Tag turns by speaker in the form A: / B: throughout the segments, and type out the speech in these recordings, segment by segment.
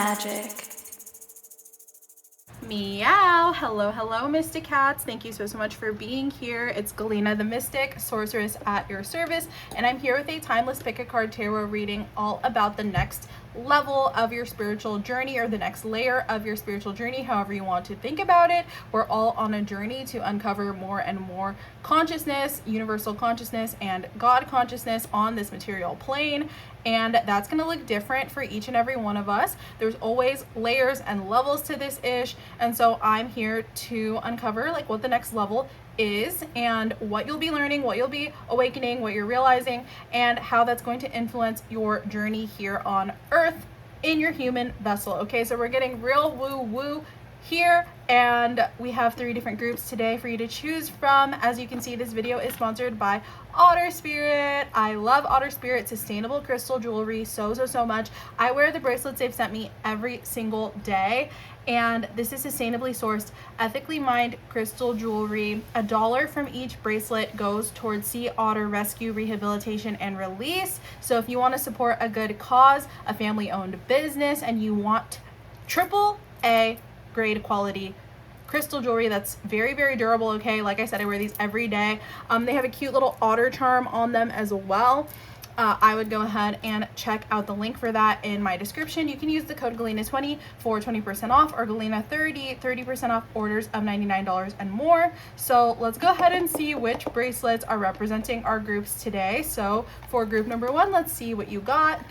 A: magic.
B: Meow. Hello Mystic Cats. Thank you so much for being here. It's Galena the Mystic, sorceress at your service, and I'm here with a timeless pick a card tarot reading all about the next level of your spiritual journey, or the next layer of your spiritual journey, however you want to think about it. We're all on a journey to uncover more and more consciousness, universal consciousness, and God consciousness on this material plane. And that's going to look different for each and every one of us. There's always layers and levels to this ish. And so I'm here to uncover like what the next level is and what you'll be learning, what you'll be awakening, what you're realizing, and how that's going to influence your journey here on Earth in your human vessel. Okay, so we're getting real woo-woo here, and we have 3 different groups today for you to choose from. As you can see, this video is sponsored by Otter Spirit. I love Otter Spirit sustainable crystal jewelry so much. I wear the bracelets they've sent me every single day, and this is sustainably sourced, ethically mined crystal jewelry. $1 from each bracelet goes towards sea otter rescue, rehabilitation, and release. So if you want to support a good cause, a family-owned business, and you want AAA grade quality crystal jewelry that's very durable, okay? Like I said, I wear these every day. They have a cute little otter charm on them as well. I would go ahead and check out the link for that in my description. You can use the code Galena20 for 20% off, or Galena30, 30% off orders of $99 and more. So let's go ahead and see which bracelets are representing our groups today. So for group number 1, let's see what you got.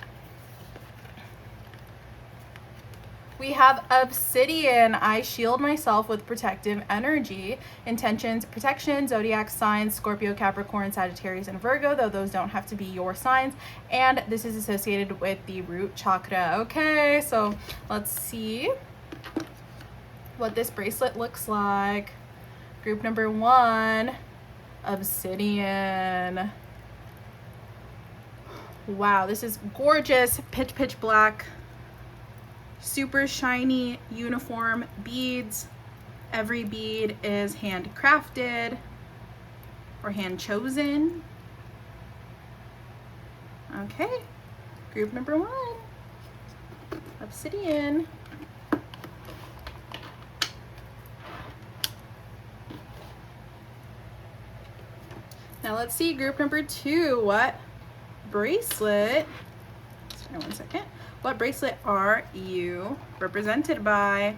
B: We have Obsidian. I shield myself with protective energy. Intentions, protection, zodiac signs, Scorpio, Capricorn, Sagittarius, and Virgo, though those don't have to be your signs. And this is associated with the root chakra. Okay, so let's see what this bracelet looks like. Group number 1, Obsidian. Wow, this is gorgeous. Pitch black. Super shiny uniform beads. Every bead is handcrafted or hand chosen. Okay, group number 1, Obsidian. Now let's see group number 2. What bracelet? Sorry, 1 second. What bracelet are you represented by?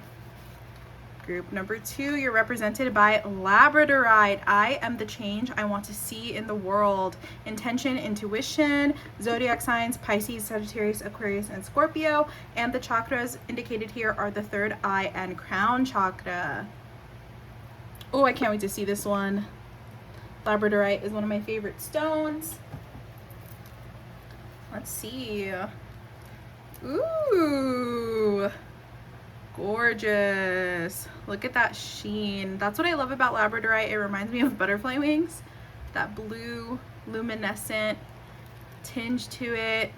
B: Group number 2, you're represented by Labradorite. I am the change I want to see in the world. Intention, intuition, zodiac signs, Pisces, Sagittarius, Aquarius, and Scorpio. And the chakras indicated here are the 3rd eye and crown chakra. Oh, I can't wait to see this one. Labradorite is one of my favorite stones. Let's see. Ooh, gorgeous. Look at that sheen. That's what I love about Labradorite. It reminds me of butterfly wings. That blue luminescent tinge to it.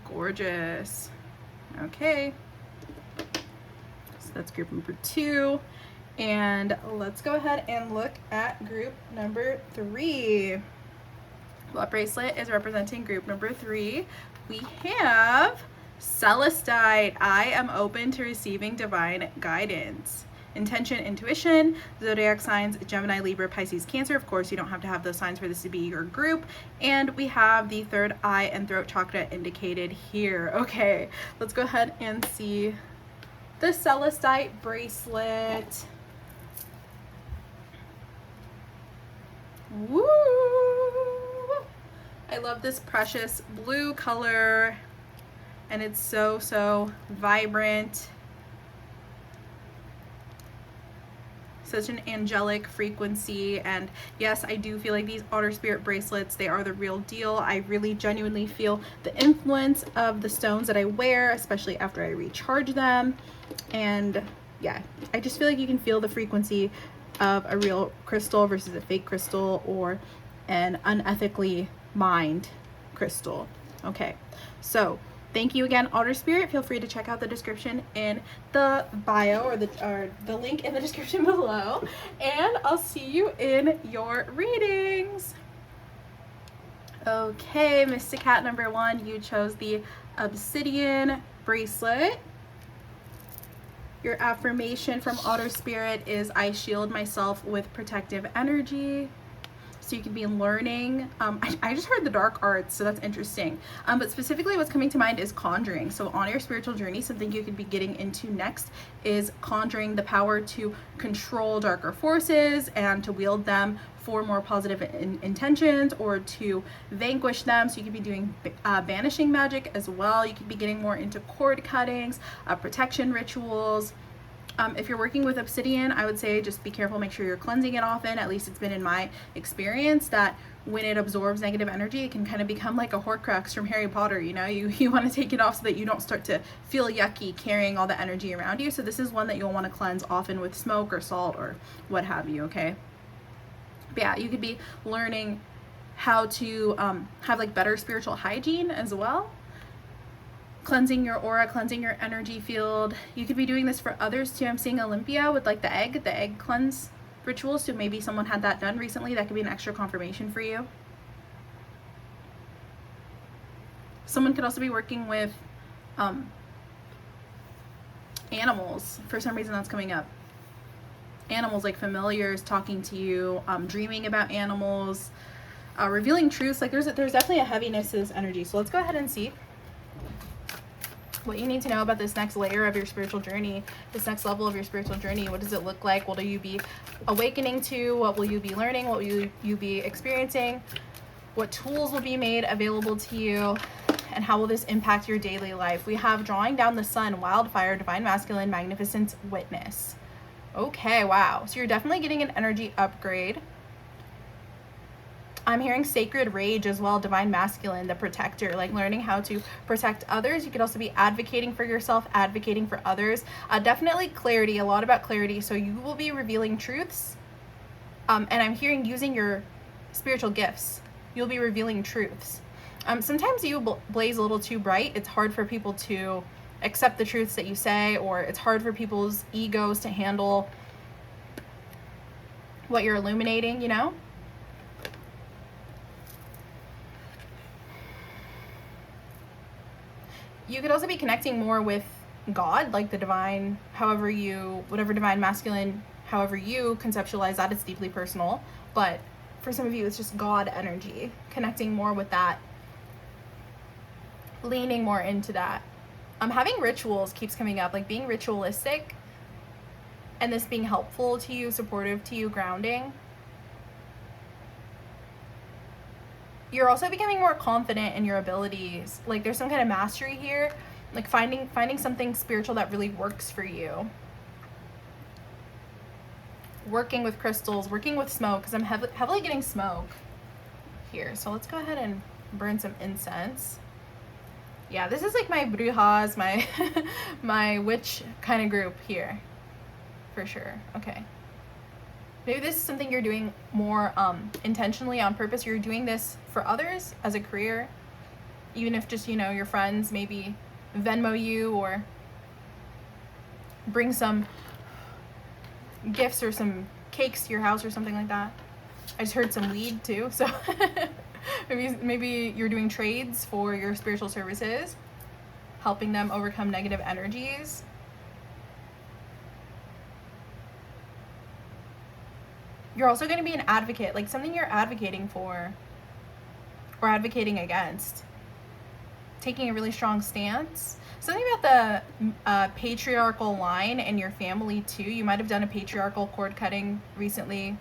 B: Gorgeous. Okay, so that's group number 2. And let's go ahead and look at group number 3. What bracelet is representing group number 3? We have Celestite. I am open to receiving divine guidance. Intention, intuition, zodiac signs, Gemini, Libra, Pisces, Cancer. Of course, you don't have to have those signs for this to be your group. And we have the 3rd eye and throat chakra indicated here. Okay, let's go ahead and see the Celestite bracelet. Woo! I love this precious blue color, and it's so vibrant. Such an angelic frequency. And yes, I do feel like these Otter Spirit bracelets, they are the real deal. I really genuinely feel the influence of the stones that I wear, especially after I recharge them. And yeah, I just feel like you can feel the frequency of a real crystal versus a fake crystal, or an unethically mined crystal. Okay, so thank you again, Otter Spirit. Feel free to check out the description in the bio, or the link in the description below, and I'll see you in your readings. Okay, Mystic Cat number 1, you chose the obsidian bracelet. Your affirmation from Otter Spirit is, I shield myself with protective energy. So you could be learning. I just heard the dark arts, so that's interesting. But specifically what's coming to mind is conjuring. So on your spiritual journey, something you could be getting into next is conjuring, the power to control darker forces and to wield them for more positive intentions, or to vanquish them. So you could be doing banishing magic as well. You could be getting more into cord cuttings, protection rituals. If you're working with obsidian, I would say just be careful, make sure you're cleansing it often. At least it's been in my experience that when it absorbs negative energy, it can kind of become like a Horcrux from Harry Potter, you know? You want to take it off so that you don't start to feel yucky carrying all the energy around you. So this is one that you'll want to cleanse often with smoke or salt or what have you, okay? But yeah, you could be learning how to have like better spiritual hygiene as well. Cleansing your aura, cleansing your energy field. You could be doing this for others too. I'm seeing Olympia with like the egg cleanse ritual. So maybe someone had that done recently. That could be an extra confirmation for you. Someone could also be working with animals. For some reason that's coming up. Animals, like familiars talking to you, dreaming about animals, revealing truths. Like there's definitely a heaviness to this energy. So let's go ahead and see what you need to know about this next layer of your spiritual journey, this next level of your spiritual journey. What does it look like? What will you be awakening to? What will you be learning? What will you be experiencing? What tools will be made available to you? And how will this impact your daily life? We have drawing down the sun, wildfire, divine masculine, magnificent witness. Okay, wow. So you're definitely getting an energy upgrade. I'm hearing sacred rage as well, divine masculine, the protector, like learning how to protect others. You could also be advocating for yourself, advocating for others. Definitely clarity, a lot about clarity. So you will be revealing truths. And I'm hearing using your spiritual gifts. You'll be revealing truths. Sometimes you blaze a little too bright. It's hard for people to accept the truths that you say, or it's hard for people's egos to handle what you're illuminating, you know? You could also be connecting more with God, like the divine, whatever divine masculine, however you conceptualize that, it's deeply personal. But for some of you, it's just God energy, connecting more with that, leaning more into that. Having rituals keeps coming up, like being ritualistic, and this being helpful to you, supportive to you, grounding. You're also becoming more confident in your abilities. Like there's some kind of mastery here, like finding something spiritual that really works for you. Working with crystals, working with smoke, because I'm heavily getting smoke here. So let's go ahead and burn some incense. Yeah, this is like my brujas, my my witch kind of group here, for sure. Okay. Maybe this is something you're doing more intentionally, on purpose. You're doing this for others as a career, even if just, you know, your friends maybe Venmo you or bring some gifts or some cakes to your house or something like that. I just heard some weed too, so maybe you're doing trades for your spiritual services, helping them overcome negative energies. You're also going to be an advocate, like something you're advocating for or advocating against. Taking a really strong stance. Something about the patriarchal line in your family too. You might have done a patriarchal cord cutting recently.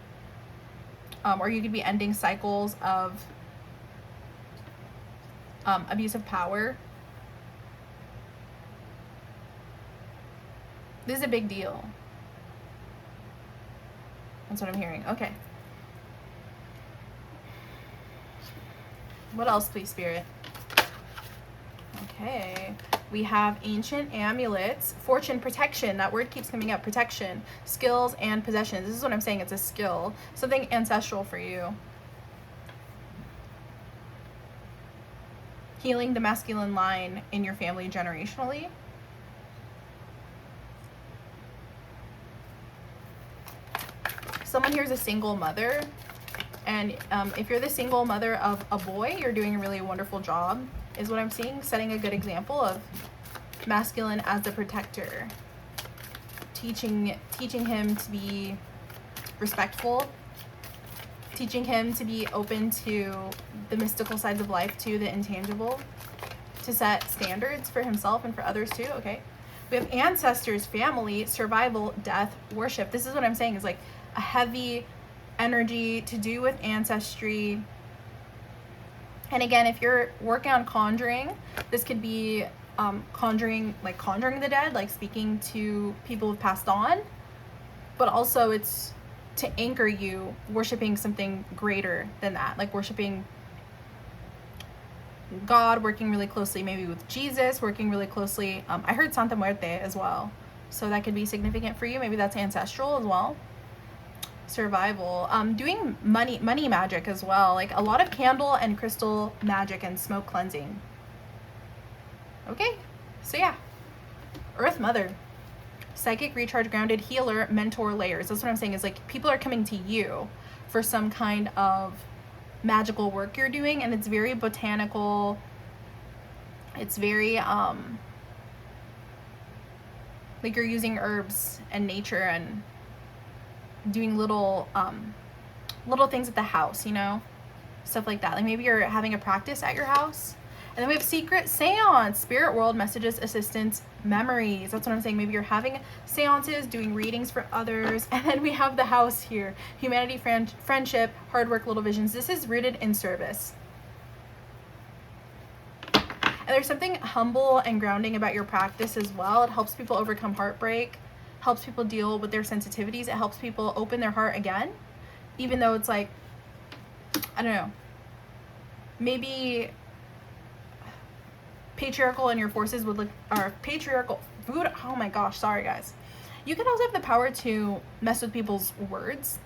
B: Or you could be ending cycles of abuse of power. This is a big deal. That's what I'm hearing. Okay. What else, please, Spirit? Okay. We have ancient amulets, fortune, protection. That word keeps coming up. Protection, skills, and possessions. This is what I'm saying. It's a skill. Something ancestral for you. Healing the masculine line in your family generationally. Someone here is a single mother, And if you're the single mother of a boy, you're doing a really wonderful job, is what I'm seeing. Setting a good example of masculine as a protector. Teaching him to be respectful. Teaching him to be open to the mystical sides of life too, the intangible. To set standards for himself and for others too, okay? We have ancestors, family, survival, death, worship. This is what I'm saying, is like a heavy energy to do with ancestry. And again, if you're working on conjuring, this could be conjuring the dead, like speaking to people who've passed on, but also it's to anchor you worshiping something greater than that, like worshiping God, working really closely maybe with Jesus, working really closely. I heard Santa Muerte as well, so that could be significant for you. Maybe that's ancestral as well. Survival, doing money magic as well, like a lot of candle and crystal magic and smoke cleansing. Okay, so yeah, Earth Mother, psychic, recharge, grounded, healer, mentor, layers. That's what I'm saying, is like people are coming to you for some kind of magical work you're doing, and it's very botanical. It's very like you're using herbs and nature and doing little things at the house, you know, stuff like that. Like maybe you're having a practice at your house. And then we have secret seance, spirit world, messages, assistance, memories. That's what I'm saying. Maybe you're having seances, doing readings for others. And then we have the house here, humanity, friendship, hard work, little visions. This is rooted in service. And there's something humble and grounding about your practice as well. It helps people overcome heartbreak, helps people deal with their sensitivities. It helps people open their heart again, even though it's like, I don't know, maybe patriarchal in your forces would look, or patriarchal food. Oh my gosh, sorry guys. You can also have the power to mess with people's words.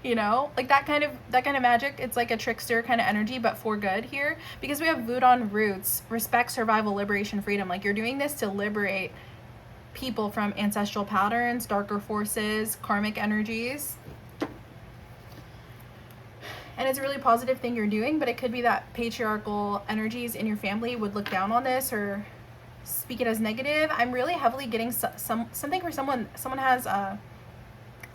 B: You know, like that kind of magic. It's like a trickster kind of energy, but for good here, because we have Voodoo roots, respect, survival, liberation, freedom. Like you're doing this to liberate people from ancestral patterns, darker forces, karmic energies. And it's a really positive thing you're doing, but it could be that patriarchal energies in your family would look down on this or speak it as negative. I'm really heavily getting something for someone has a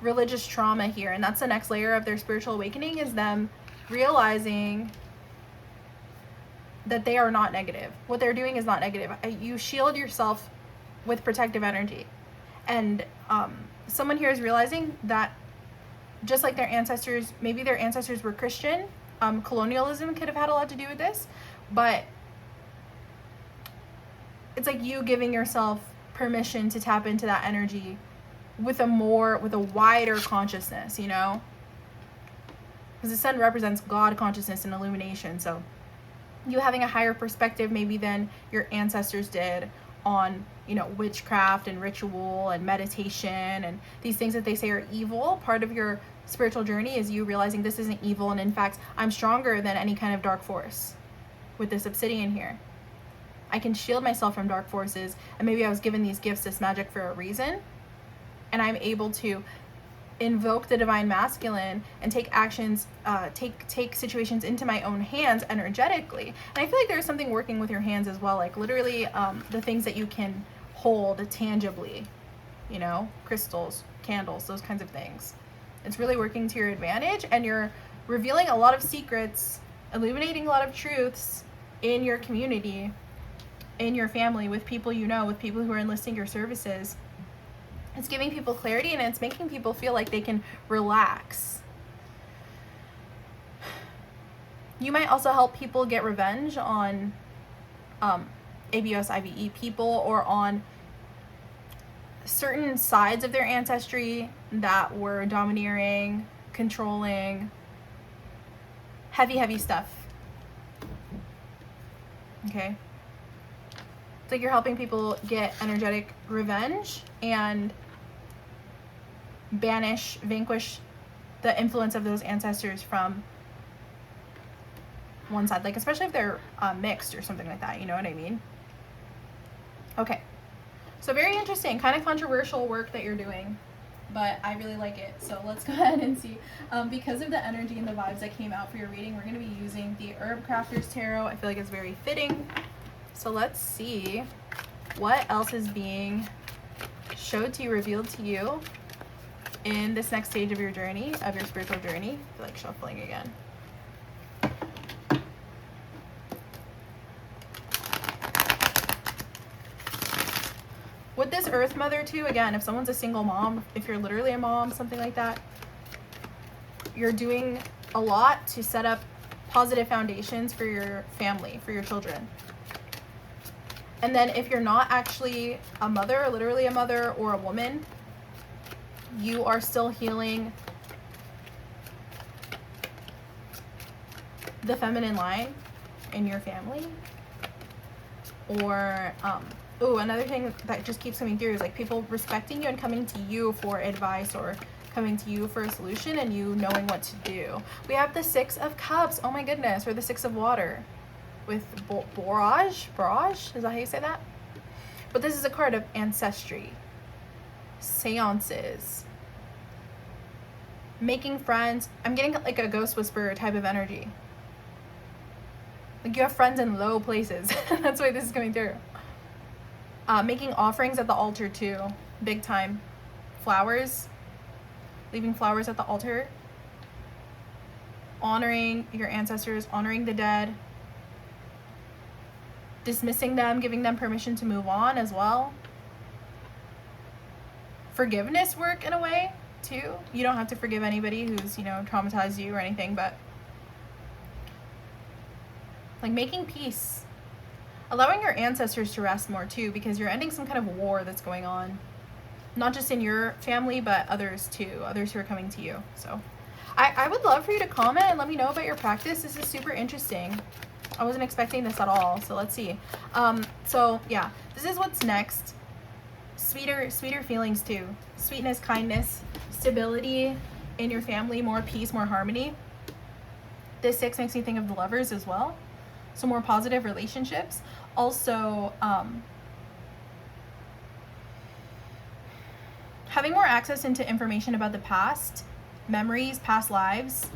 B: religious trauma here, and that's the next layer of their spiritual awakening, is them realizing that they are not negative. What they're doing is not negative. You shield yourself with protective energy. And someone here is realizing that just like their ancestors, maybe their ancestors were Christian, colonialism could have had a lot to do with this, but it's like you giving yourself permission to tap into that energy with a wider consciousness, you know? Because the sun represents God consciousness and illumination, so you having a higher perspective maybe than your ancestors did on, you know, witchcraft and ritual and meditation and these things that they say are evil. Part of your spiritual journey is you realizing this isn't evil, and in fact I'm stronger than any kind of dark force with this obsidian here. I can shield myself from dark forces, and maybe I was given these gifts, this magic, for a reason, and I'm able to invoke the divine masculine and take actions, take situations into my own hands energetically. And I feel like there's something working with your hands as well, like literally the things that you can hold tangibly, you know, crystals, candles, those kinds of things. It's really working to your advantage, and you're revealing a lot of secrets, illuminating a lot of truths in your community, in your family, with people you know, with people who are enlisting your services. It's giving people clarity, and it's making people feel like they can relax. You might also help people get revenge on ABOS, IVE people, or on certain sides of their ancestry that were domineering, controlling, heavy stuff. Okay? It's like you're helping people get energetic revenge and vanquish the influence of those ancestors from one side, like especially if they're mixed or something like that, you know what I mean? Okay, so very interesting, kind of controversial work that you're doing, but I really like it. So let's go ahead and see. Because of the energy and the vibes that came out for your reading, we're going to be using the Herb Crafters Tarot. I feel like it's very fitting. So let's see what else is being showed to you, revealed to you in this next stage of your journey, of your spiritual journey. I feel like shuffling again. With this Earth Mother too, again, if someone's a single mom, if you're literally a mom, something like that, you're doing a lot to set up positive foundations for your family, for your children. And then if you're not actually a mother, literally a mother or a woman, you are still healing the feminine line in your family. Or, another thing that just keeps coming through is like people respecting you and coming to you for advice or coming to you for a solution and you knowing what to do. We have the Six of Cups, oh my goodness, or the Six of Water with barrage, is that how you say that? But this is a card of ancestry, seances, making friends. I'm getting like a ghost whisperer type of energy. Like you have friends in low places. That's why this is coming through. Making offerings at the altar too, big time. Flowers, leaving flowers at the altar. Honoring your ancestors, honoring the dead. Dismissing them, giving them permission to move on as well. Forgiveness work in a way too. You don't have to forgive anybody who's, traumatized you or anything, but like making peace. Allowing your ancestors to rest more too, because you're ending some kind of war that's going on. Not just in your family, but others too. Others who are coming to you. So I would love for you to comment and let me know about your practice. This is super interesting. I wasn't expecting this at all. So let's see. So yeah, this is what's next. Sweeter feelings too. Sweetness, kindness, stability in your family, more peace, more harmony. This 6 makes me think of the Lovers as well. So more positive relationships. Also, having more access into information about the past, memories, past lives,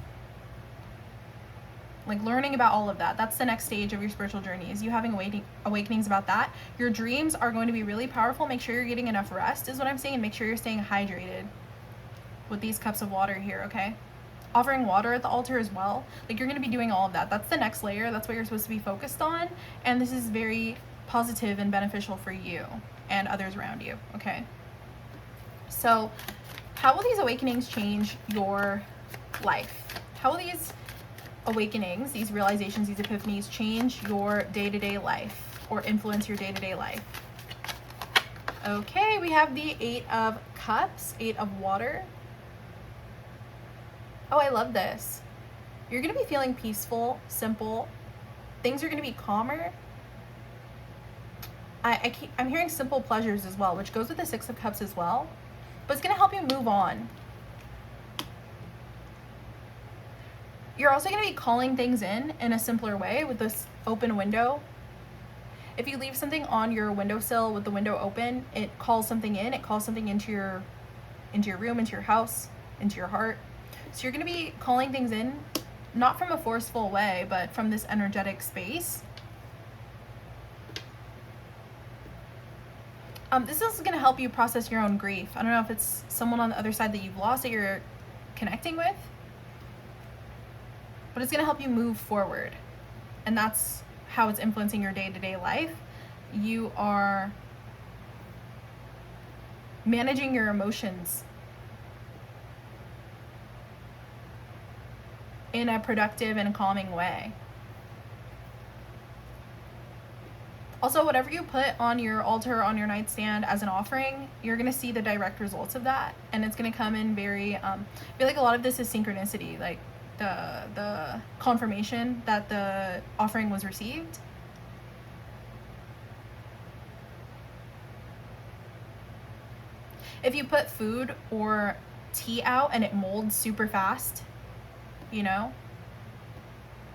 B: like learning about all of that. That's the next stage of your spiritual journey, is you having awakenings about that. Your dreams are going to be really powerful. Make sure you're getting enough rest is what I'm saying, and make sure you're staying hydrated with these cups of water here, okay? Offering water at the altar as well. Like you're going to be doing all of that. That's the next layer. That's what you're supposed to be focused on. And this is very positive and beneficial for you and others around you, okay? So how will these awakenings change your life? How will these awakenings, these realizations, these epiphanies change your day-to-day life or influence your day-to-day life? Okay, we have the 8 of Cups, 8 of Water. Oh, I love this. You're going to be feeling peaceful, simple. Things are going to be calmer. I'm hearing simple pleasures as well, which goes with the 6 of Cups as well. But it's going to help you move on. You're also going to be calling things in a simpler way with this open window. If you leave something on your windowsill with the window open, it calls something in. It calls something into your room, into your house, into your heart. So you're going to be calling things in, not from a forceful way, but from this energetic space. This is going to help you process your own grief. I don't know if it's someone on the other side that you've lost that you're connecting with, but it's going to help you move forward. And that's how it's influencing your day-to-day life. You are managing your emotions in a productive and calming way. Also, whatever you put on your altar, on your nightstand as an offering, you're going to see the direct results of that. And it's going to come in very, I feel like a lot of this is synchronicity, like the confirmation that the offering was received. If you put food or tea out and it molds super fast,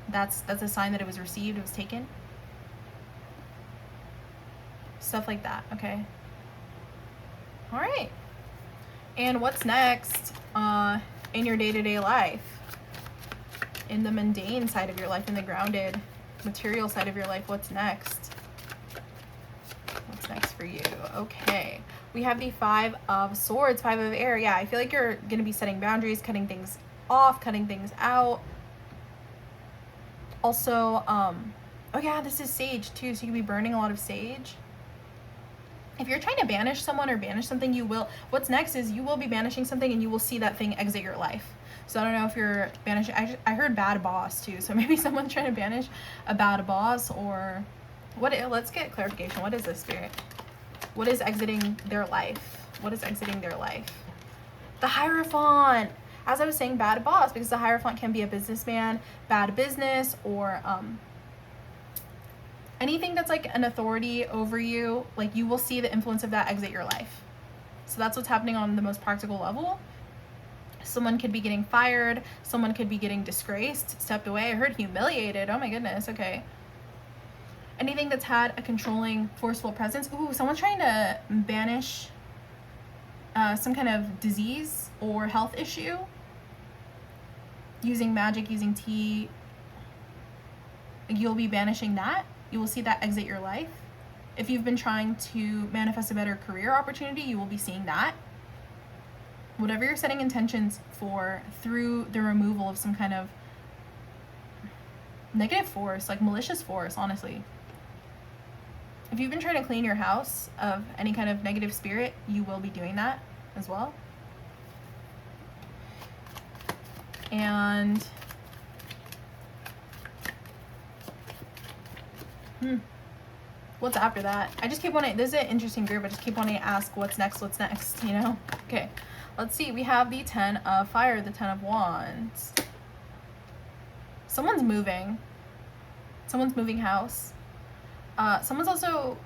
B: that's a sign that it was received, it was taken. Stuff like that, okay? All right. And what's next in your day-to-day life? In the mundane side of your life, in the grounded, material side of your life, what's next? What's next for you? Okay. We have the 5 of Swords, 5 of Air. Yeah, I feel like you're going to be setting boundaries, cutting things off, cutting things out. Also, oh yeah, this is sage too, so you could be burning a lot of sage. If you're trying to banish someone or banish something, you will. What's next is you will be banishing something and you will see that thing exit your life. So I don't know if you're banishing. I heard bad boss too. So maybe someone's trying to banish a bad boss or what. Let's get clarification. What is this, Spirit? What is exiting their life? What is exiting their life? The Hierophant. As I was saying, bad boss, because the Hierophant can be a businessman, bad business, or anything that's like an authority over you. Like you will see the influence of that exit your life. So that's what's happening on the most practical level. Someone could be getting fired. Someone could be getting disgraced, stepped away. I heard humiliated. Oh my goodness. Okay. Anything that's had a controlling, forceful presence. Ooh, someone's trying to banish some kind of disease or health issue. Using magic, using tea. You'll be banishing that. You will see that exit your life. If you've been trying to manifest a better career opportunity, you will be seeing that. Whatever you're setting intentions for through the removal of some kind of negative force, like malicious force, honestly. If you've been trying to clean your house of any kind of negative spirit, you will be doing that as well. And what's after that? I just keep wanting, this is an interesting group. I just keep wanting to ask what's next, you know? Okay, let's see. We have the 10 of Fire, the 10 of Wands. Someone's moving. Someone's moving house. Someone's also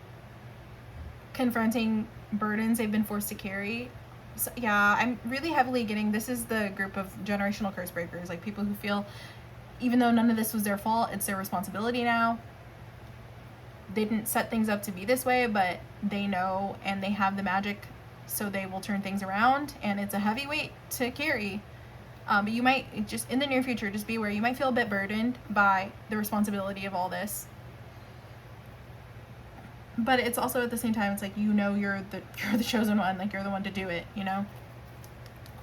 B: confronting burdens they've been forced to carry. So, yeah, I'm really heavily getting, this is the group of generational curse breakers, like people who feel, even though none of this was their fault, it's their responsibility now. They didn't set things up to be this way, but they know and they have the magic, so they will turn things around, and it's a heavy weight to carry. But you might, just in the near future, just be aware, you might feel a bit burdened by the responsibility of all this. But it's also at the same time, it's like, you know, you're the chosen one, like you're the one to do it, you know?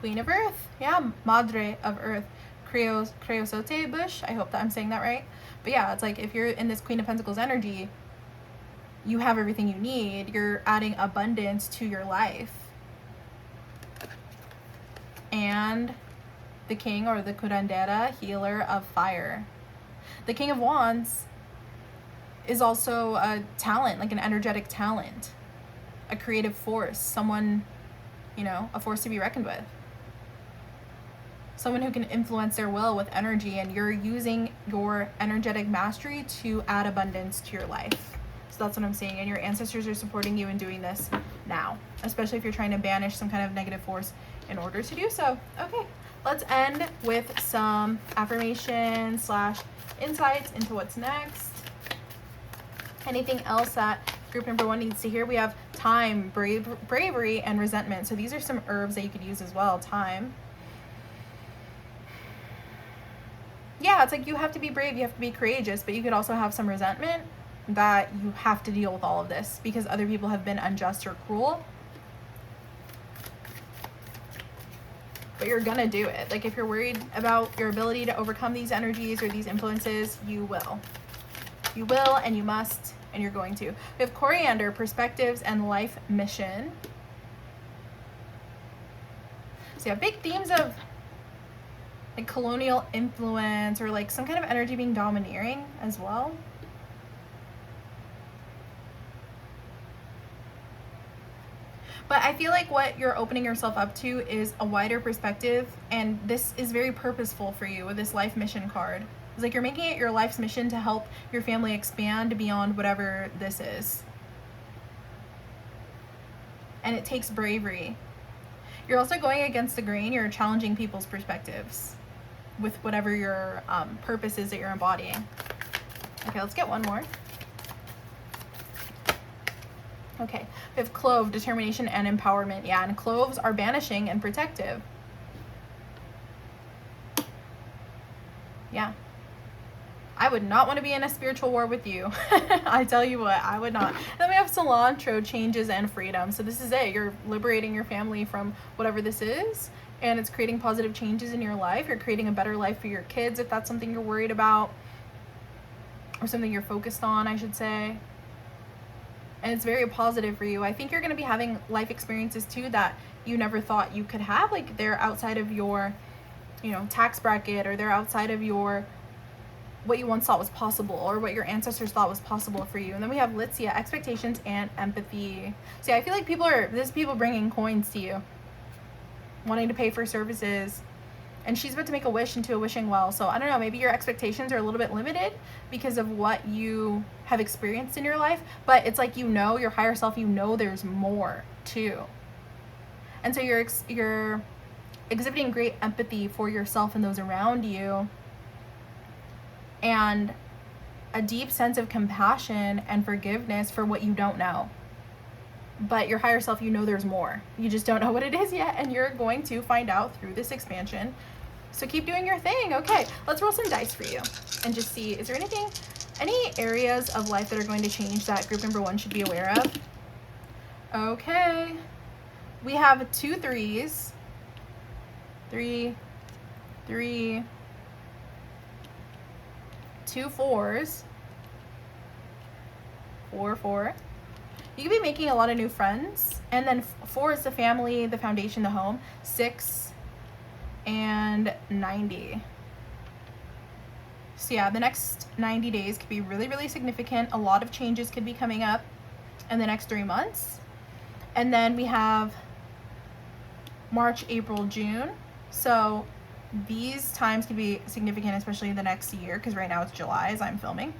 B: Queen of Earth, yeah, Madre of Earth, Creosote bush, I hope that I'm saying that right. But yeah, it's like if you're in this Queen of Pentacles energy, you have everything you need. You're adding abundance to your life. And the King, or the curandera, healer of fire. The King of Wands is also a talent, like an energetic talent, a creative force, someone, you know, a force to be reckoned with. Someone who can influence their will with energy, and you're using your energetic mastery to add abundance to your life. So that's what I'm seeing, and your ancestors are supporting you in doing this now, especially if you're trying to banish some kind of negative force in order to do so. Okay, let's end with some affirmations / insights into what's next. Anything else that group number 1 needs to hear? We have time, bravery, and resentment. So these are some herbs that you could use as well. Time. Yeah, it's like you have to be brave, you have to be courageous, but you could also have some resentment that you have to deal with all of this because other people have been unjust or cruel. But you're gonna do it. Like if you're worried about your ability to overcome these energies or these influences, you will. You will, and you must, and you're going to. We have Coriander, perspectives, and life mission. So you have big themes of like colonial influence or like some kind of energy being domineering as well. But I feel like what you're opening yourself up to is a wider perspective, and this is very purposeful for you with this life mission card. It's like you're making it your life's mission to help your family expand beyond whatever this is. And it takes bravery. You're also going against the grain. You're challenging people's perspectives with whatever your purpose is that you're embodying. Okay, let's get one more. Okay, we have clove, determination and empowerment. Yeah, and cloves are banishing and protective. Yeah. I would not want to be in a spiritual war with you. I tell you what, I would not. Then we have cilantro, changes and freedom. So this is it. You're liberating your family from whatever this is, and it's creating positive changes in your life. You're creating a better life for your kids if that's something you're worried about, or something you're focused on, I should say. And it's very positive for you. I think you're going to be having life experiences too that you never thought you could have. Like they're outside of your, tax bracket, or they're outside of your what you once thought was possible, or what your ancestors thought was possible for you. And then we have Litzia, expectations and empathy. See, I feel like this is people bringing coins to you, wanting to pay for services. And she's about to make a wish into a wishing well. So I don't know, maybe your expectations are a little bit limited because of what you have experienced in your life. But it's like, your higher self, there's more too. And so you're exhibiting great empathy for yourself and those around you, and a deep sense of compassion and forgiveness for what you don't know. But your higher self, there's more. You just don't know what it is yet, and you're going to find out through this expansion. So keep doing your thing. Okay, let's roll some dice for you and just see, is there any areas of life that are going to change that group number 1 should be aware of? Okay, we have 2 3s, 3, 3, 2 4s, 4, 4. You could be making a lot of new friends. And then 4 is the family, the foundation, the home. 6 and 90. So yeah, the next 90 days could be really, really significant. A lot of changes could be coming up in the next 3 months. And then we have March, April, June. So these times could be significant, especially the next year, because right now it's July as I'm filming.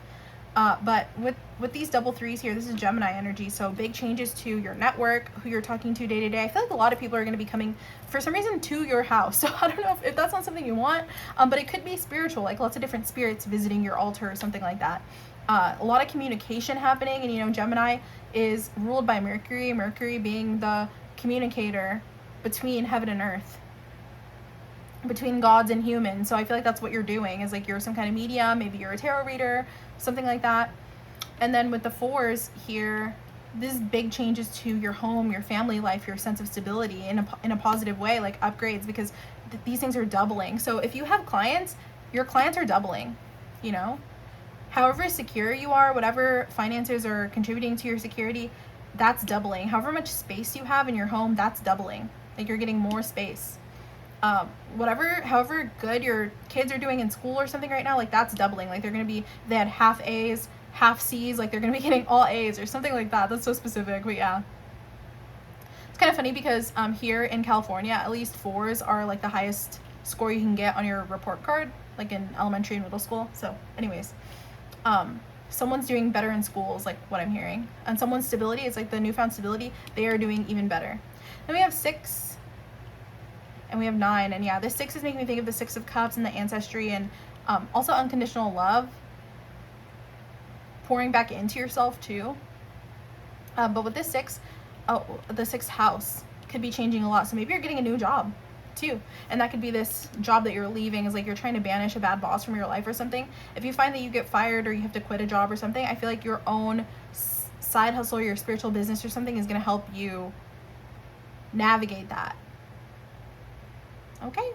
B: But with these double 3s here, this is Gemini energy, so big changes to your network, who you're talking to day to day. I feel like a lot of people are going to be coming, for some reason, to your house. So I don't know if that's not something you want, but it could be spiritual, like lots of different spirits visiting your altar or something like that. A lot of communication happening, and Gemini is ruled by Mercury, Mercury being the communicator between heaven and earth, between gods and humans. So I feel like that's what you're doing, is like you're some kind of medium, maybe you're a tarot reader, something like that. And then with the 4s here, this is big changes to your home, your family life, your sense of stability in a positive way, like upgrades, because these things are doubling. So if you have clients, your clients are doubling, however secure you are, whatever finances are contributing to your security, that's doubling. However much space you have in your home, that's doubling. Like you're getting more space. However good your kids are doing in school or something right now, like that's doubling. Like they had half A's, half C's, like they're going to be getting all A's or something like that. That's so specific, but yeah. It's kind of funny because here in California, at least 4s are like the highest score you can get on your report card, like in elementary and middle school. So anyways, someone's doing better in schools, like what I'm hearing. And someone's stability is like the newfound stability, they are doing even better. Then we have 6. And we have 9, and yeah, this 6 is making me think of the 6 of Cups and the ancestry, and also unconditional love, pouring back into yourself too. But with this 6, the 6th house could be changing a lot. So maybe you're getting a new job too, and that could be this job that you're leaving, is like you're trying to banish a bad boss from your life or something. If you find that you get fired or you have to quit a job or something, I feel like your own side hustle or your spiritual business or something is going to help you navigate that. Okay,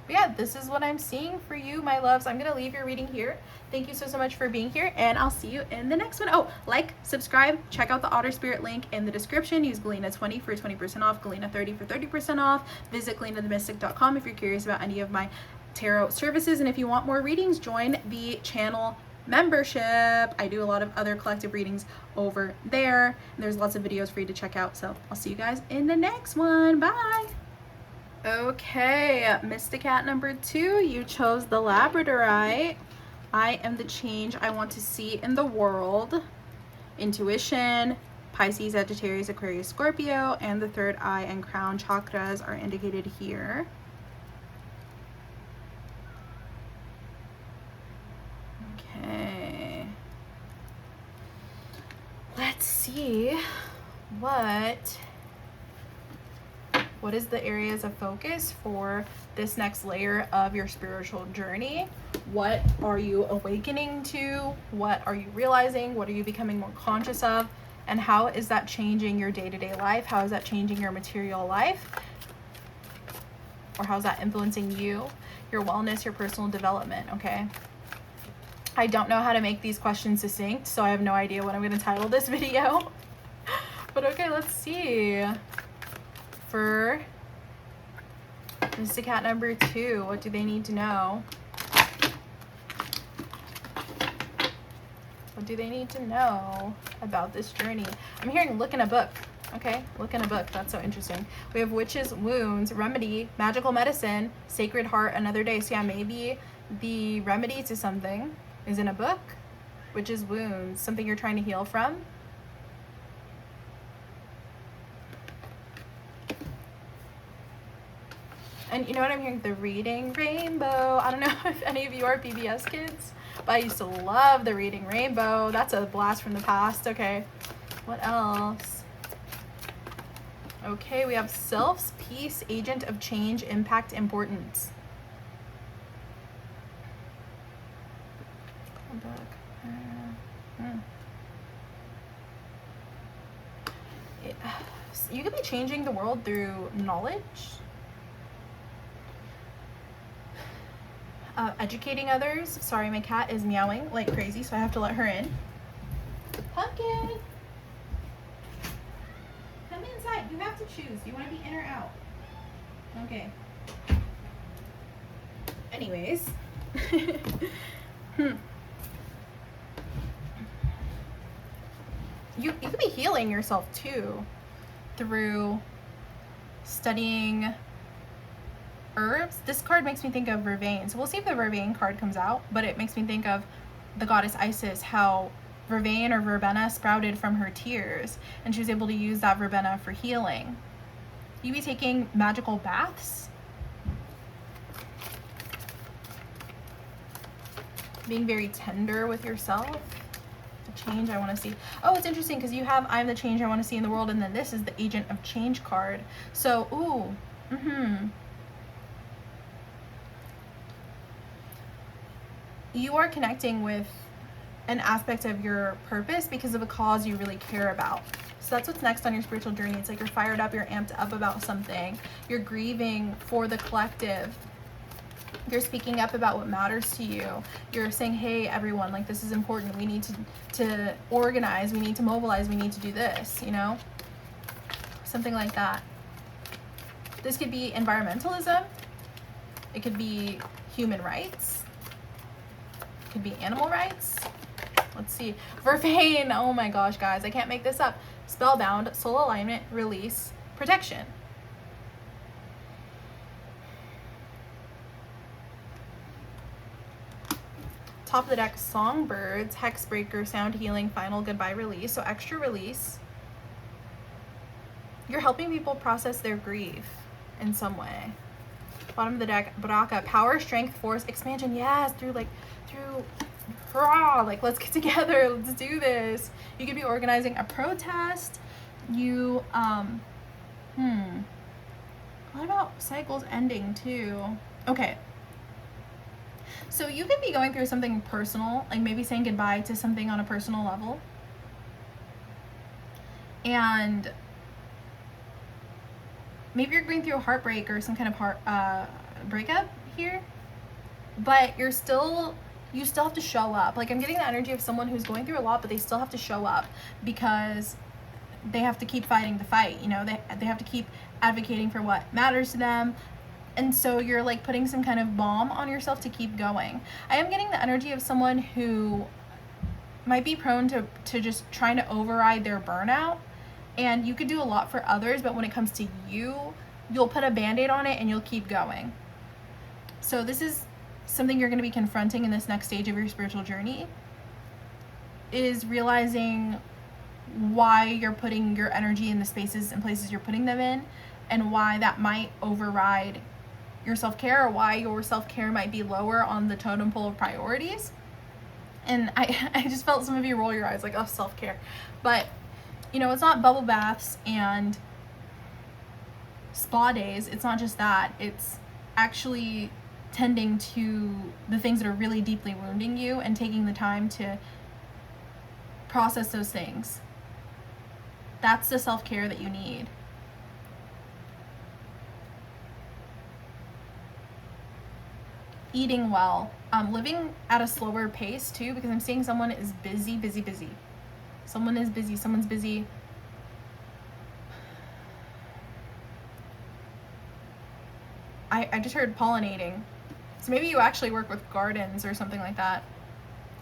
B: but yeah, this is what I'm seeing for you, my loves. I'm gonna leave your reading here. Thank you so much for being here, and I'll see you in the next one. Oh, like, subscribe, check out the Otter Spirit link in the description. Use Galena20 for 20% off, Galena30 for 30% off. Visit GalenaTheMystic.com if you're curious about any of my tarot services, and if you want more readings, join the channel membership. I do a lot of other collective readings over there, and there's lots of videos for you to check out. So I'll see you guys in the next one. Bye. Okay, Mystic Cat number 2, you chose the Labradorite. I am the change I want to see in the world. Intuition, Pisces, Sagittarius, Aquarius, Scorpio, and the 3rd eye and crown chakras are indicated here. Okay. Let's see what is the areas of focus for this next layer of your spiritual journey? What are you awakening to? What are you realizing? What are you becoming more conscious of? And how is that changing your day-to-day life? How is that changing your material life? Or how's that influencing you, your wellness, your personal development, okay? I don't know how to make these questions succinct, so I have no idea what I'm going to title this video. But okay, let's see. For Mystic Cat number 2, what do they need to know? What do they need to know about this journey? I'm hearing look in a book. Okay, look in a book. That's so interesting. We have witches, wounds, remedy, magical medicine, sacred heart, another day. So yeah, maybe the remedy to something is in a book. Witches, wounds, something you're trying to heal from. And you know what I'm hearing? The reading rainbow. I don't know if any of you are PBS kids, but I used to love the reading rainbow. That's a blast from the past. Okay, what else? Okay, we have self's peace, agent of change, impact, importance. You could be changing the world through knowledge. Educating others. Sorry, my cat is meowing like crazy, so I have to let her in. Pumpkin! Come inside. You have to choose. Do you want to be in or out? Okay. Anyways. You could be healing yourself too through studying herbs. This card makes me think of vervain. So we'll see if the vervain card comes out, but it makes me think of the goddess Isis, how vervain or verbena sprouted from her tears, and she was able to use that verbena for healing. You be taking magical baths, being very tender with yourself. The change I want to see. Oh, it's interesting because you have I'm the change I want to see in the world, and then this is the agent of change card. So, ooh, you are connecting with an aspect of your purpose because of a cause you really care about. So that's what's next on your spiritual journey. It's like you're fired up, you're amped up about something. You're grieving for the collective. You're speaking up about what matters to you. You're saying, hey, everyone, like, this is important. We need to organize. We need to mobilize. We need to do this, you know? Something like that. This could be environmentalism. It could be human rights. It could be animal rights. Let's see. Vervain. Oh my gosh, guys. I can't make this up. Spellbound, soul alignment, release, protection. Top of the deck, songbirds, hexbreaker, sound healing, final goodbye, release. So extra release. You're helping people process their grief in some way. Bottom of the deck, Baraka, power, strength, force, expansion. Yes, through hurrah, like, let's get together, let's do this. You could be organizing a protest. You, what about cycles ending too? Okay. So you could be going through something personal, like maybe saying goodbye to something on a personal level. And maybe you're going through a heartbreak or some kind of breakup here. But you still have to show up. Like, I'm getting the energy of someone who's going through a lot, but they still have to show up because they have to keep fighting the fight. You know, they have to keep advocating for what matters to them. And so you're like putting some kind of balm on yourself to keep going. I am getting the energy of someone who might be prone to just trying to override their burnout. And you could do a lot for others, but when it comes to you, you'll put a band-aid on it and you'll keep going. So this is something you're going to be confronting in this next stage of your spiritual journey, is realizing why you're putting your energy in the spaces and places you're putting them in, and why that might override your self-care, or why your self-care might be lower on the totem pole of priorities. And I just felt some of you roll your eyes like, oh, self-care. But you know, it's not bubble baths and spa days. It's not just that. It's actually tending to the things that are really deeply wounding you and taking the time to process those things. That's the self-care that you need. Eating well, living at a slower pace too, because I'm seeing someone is busy. Someone is busy, someone's busy. I just heard pollinating. So maybe you actually work with gardens or something like that.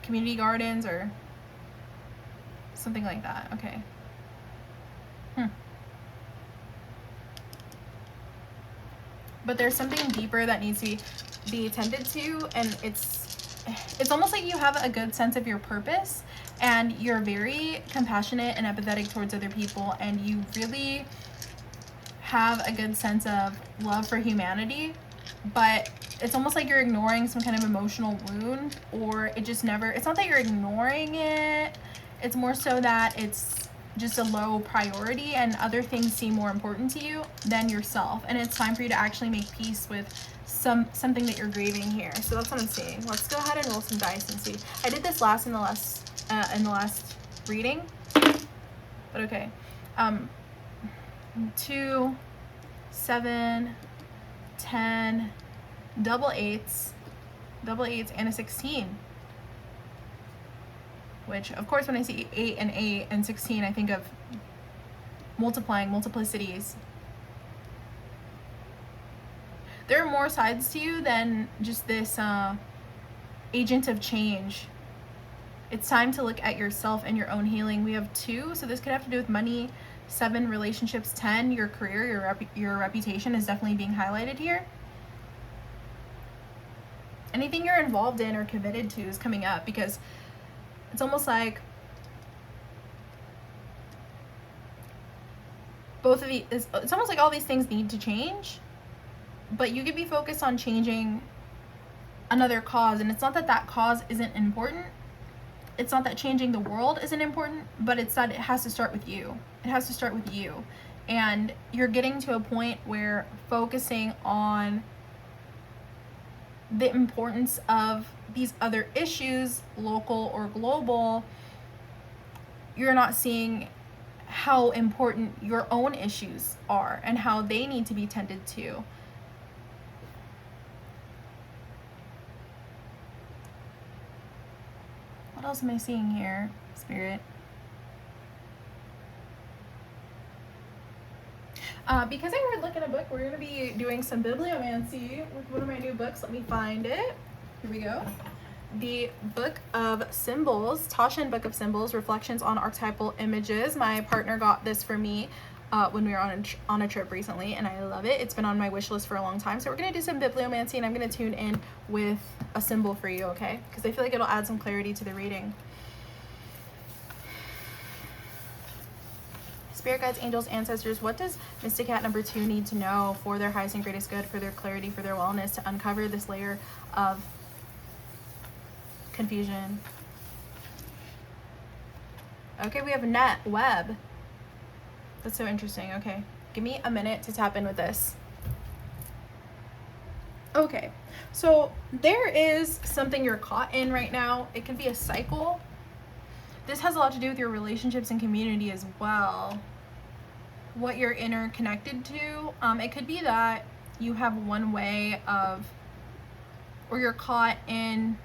B: Community gardens or something like that. Okay. But there's something deeper that needs to be tended to, and it's almost like you have a good sense of your purpose, and you're very compassionate and empathetic towards other people, and you really have a good sense of love for humanity, but it's almost like you're ignoring some kind of emotional wound, or it just never, it's not that you're ignoring it, it's more so that it's just a low priority and other things seem more important to you than yourself, and it's time for you to actually make peace with something that you're grieving here. So that's what I'm seeing. Let's go ahead and roll some dice and see. I did this in the last reading, but okay. 2, 7, 10, double eights, and a 16. Which, of course, when I see 8 and 16, I think of multiplicities. There are more sides to you than just this agent of change. It's time to look at yourself and your own healing. We have 2, so this could have to do with money. 7, relationships. 10, your career, your reputation is definitely being highlighted here. Anything you're involved in or committed to is coming up, because it's almost like it's almost like all these things need to change, but you could be focused on changing another cause, and it's not that cause isn't important. It's not that changing the world isn't important, but it's that it has to start with you. It has to start with you. And you're getting to a point where focusing on the importance of these other issues, local or global, you're not seeing how important your own issues are and how they need to be tended to. What else am I seeing here, Spirit? Because I read in a book, we're going to be doing some bibliomancy with one of my new books. Let me find it. Here we go. The Book of Symbols, Tashin Book of Symbols, Reflections on Archetypal Images. My partner got this for me when we were on a trip recently, and I love it. It's been on my wish list for a long time. So we're going to do some bibliomancy, and I'm going to tune in with a symbol for you, okay? Because I feel like it'll add some clarity to the reading. Spirit guides, angels, ancestors, what does Mystic Cat number 2 need to know for their highest and greatest good, for their clarity, for their wellness, to uncover this layer of confusion? Okay, we have net, web. That's so interesting. Okay, give me a minute to tap in with this. Okay, so there is something you're caught in right now. It could be a cycle. This has a lot to do with your relationships and community as well. What you're interconnected to. It could be that you have one way of, or you're caught in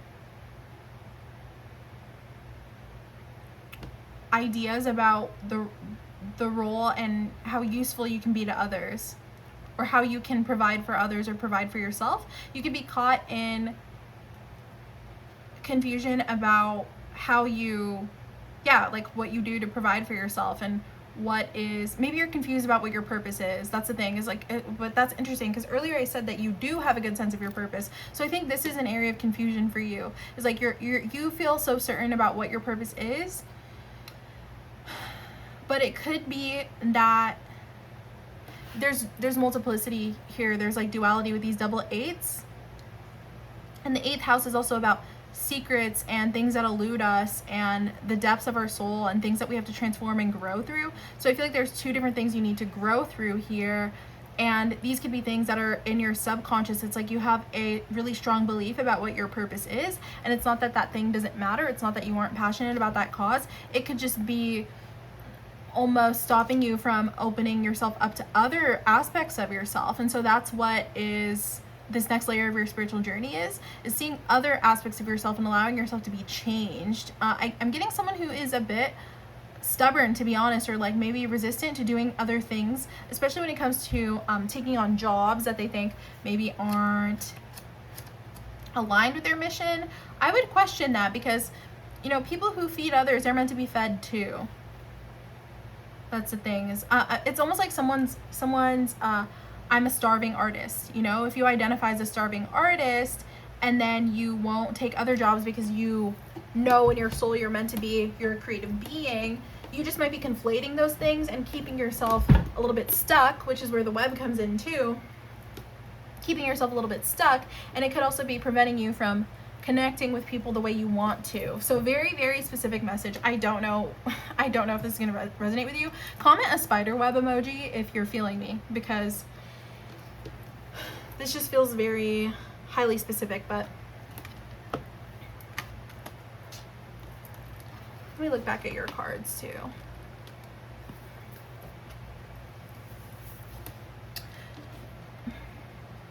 B: ideas about the role and how useful you can be to others, or how you can provide for others or provide for yourself. You could be caught in confusion about how you, like what you do to provide for yourself, and what is, maybe you're confused about what your purpose is. That's the thing, is like, but that's interesting, because earlier I said that you do have a good sense of your purpose. So I think this is an area of confusion for you. It's like you feel so certain about what your purpose is, but it could be that there's multiplicity here. There's like duality with these double eights, and the 8th house is also about secrets and things that elude us and the depths of our soul and things that we have to transform and grow through. So I feel like there's two different things you need to grow through here. And these could be things that are in your subconscious. It's like you have a really strong belief about what your purpose is. And it's not that that thing doesn't matter. It's not that you aren't passionate about that cause. It could just be almost stopping you from opening yourself up to other aspects of yourself. And so that's what is this next layer of your spiritual journey is seeing other aspects of yourself and allowing yourself to be changed. I'm getting someone who is a bit stubborn, to be honest, or like maybe resistant to doing other things, especially when it comes to taking on jobs that they think maybe aren't aligned with their mission. I would question that, because people who feed others, they're meant to be fed too. That's the thing, is it's almost like someone's I'm a starving artist. If you identify as a starving artist and then you won't take other jobs because you know in your soul you're meant to be, you're a creative being, you just might be conflating those things and keeping yourself a little bit stuck, which is where the web comes in too. Keeping yourself a little bit stuck, and it could also be preventing you from connecting with people the way you want to. So very, very specific message. I don't know if this is going to resonate with you. Comment a spider web emoji if you're feeling me, because this just feels very highly specific. But let me look back at your cards too.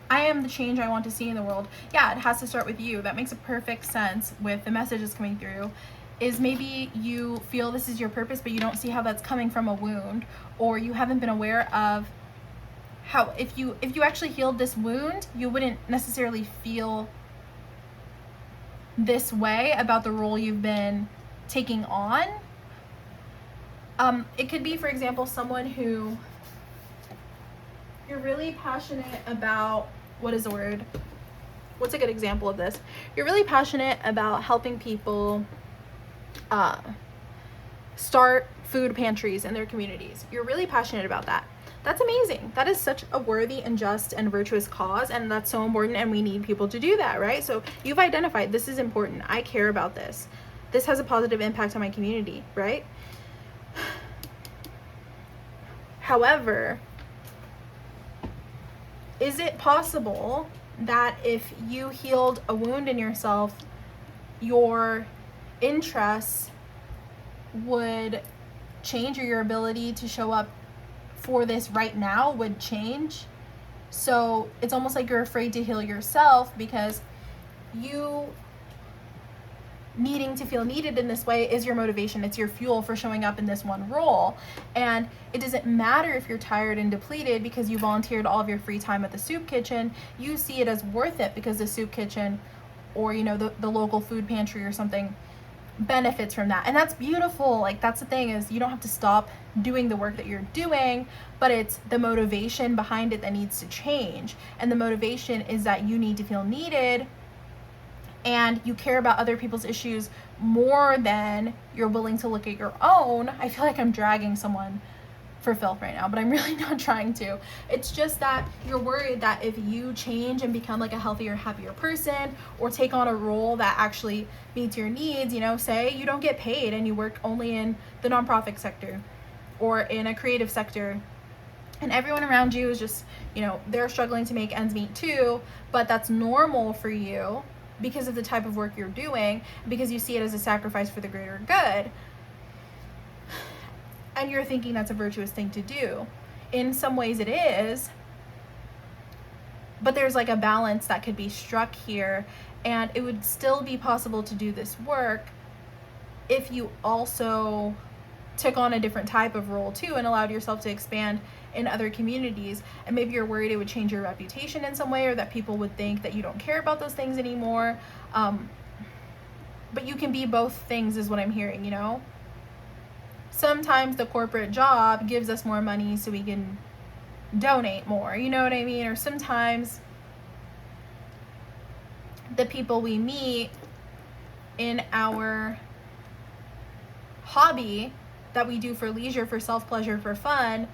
B: I am the change I want to see in the world. Yeah, it has to start with you. That makes a perfect sense with the messages coming through. Is maybe you feel this is your purpose, but you don't see how that's coming from a wound, or you haven't been aware of how if you actually healed this wound, you wouldn't necessarily feel this way about the role you've been taking on. It could be, for example, someone who you're really passionate about. What is the word? What's a good example of this? You're really passionate about helping people start food pantries in their communities. You're really passionate about that. That's amazing. That is such a worthy and just and virtuous cause, and that's so important, and we need people to do that, right? So you've identified, this is important. I care about this. This has a positive impact on my community, right? However, is it possible that if you healed a wound in yourself, your interests would change, or your ability to show up for this right now would change? So it's almost like you're afraid to heal yourself because you needing to feel needed in this way is your motivation. It's your fuel for showing up in this one role. And it doesn't matter if you're tired and depleted because you volunteered all of your free time at the soup kitchen. You see it as worth it because the soup kitchen, or the local food pantry or something, benefits from that. And that's beautiful. Like, that's the thing, is you don't have to stop doing the work that you're doing, but it's the motivation behind it that needs to change. And the motivation is that you need to feel needed, and you care about other people's issues more than you're willing to look at your own. I feel like I'm dragging someone for filth right now, but I'm really not trying to. It's just that you're worried that if you change and become like a healthier, happier person, or take on a role that actually meets your needs, say you don't get paid and you work only in the nonprofit sector or in a creative sector, and everyone around you is just, they're struggling to make ends meet too, but that's normal for you because of the type of work you're doing, because you see it as a sacrifice for the greater good. And you're thinking that's a virtuous thing to do. In some ways it is, but there's like a balance that could be struck here, and it would still be possible to do this work if you also took on a different type of role too and allowed yourself to expand in other communities. And maybe you're worried it would change your reputation in some way, or that people would think that you don't care about those things anymore. But you can be both things, is what I'm hearing. Sometimes the corporate job gives us more money so we can donate more, you know what I mean? Or sometimes the people we meet in our hobby that we do for leisure, for self-pleasure, for fun,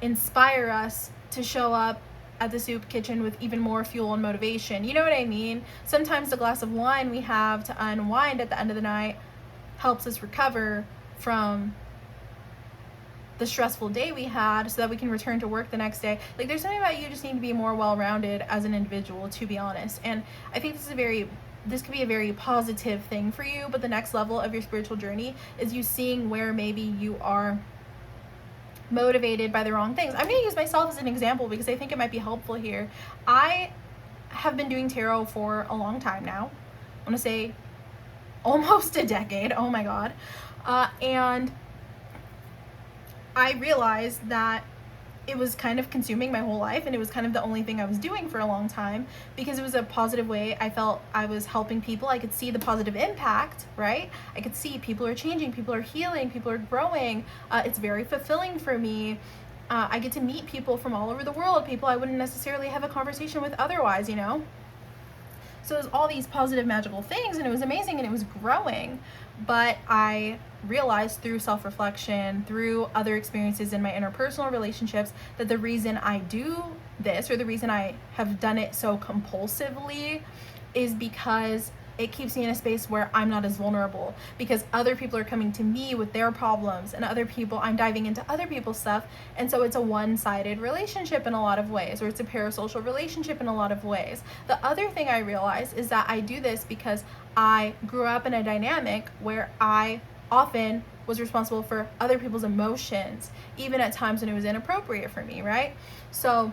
B: inspire us to show up at the soup kitchen with even more fuel and motivation. You know what I mean? Sometimes the glass of wine we have to unwind at the end of the night helps us recover from the stressful day we had so that we can return to work the next day. Like, there's something about you just need to be more well-rounded as an individual, to be honest. And I think this could be a very positive thing for you, but the next level of your spiritual journey is you seeing where maybe you are motivated by the wrong things. I'm going to use myself as an example because I think it might be helpful here. I have been doing tarot for a long time now. I want to say almost a decade. Oh my God. And I realized that it was kind of consuming my whole life, and it was kind of the only thing I was doing for a long time because it was a positive way. I felt I was helping people. I could see the positive impact, right? I could see people are changing, people are healing, people are growing. It's very fulfilling for me. I get to meet people from all over the world, people I wouldn't necessarily have a conversation with otherwise, you know? So it was all these positive, magical things, and it was amazing, and it was growing. But I realized through self-reflection, through other experiences in my interpersonal relationships, that the reason I do this, or the reason I have done it so compulsively, is because it keeps me in a space where I'm not as vulnerable, because other people are coming to me with their problems, and I'm diving into other people's stuff. And so it's a one-sided relationship in a lot of ways, or it's a parasocial relationship in a lot of ways. The other thing I realized is that I do this because I grew up in a dynamic where I often was responsible for other people's emotions, even at times when it was inappropriate for me, right? So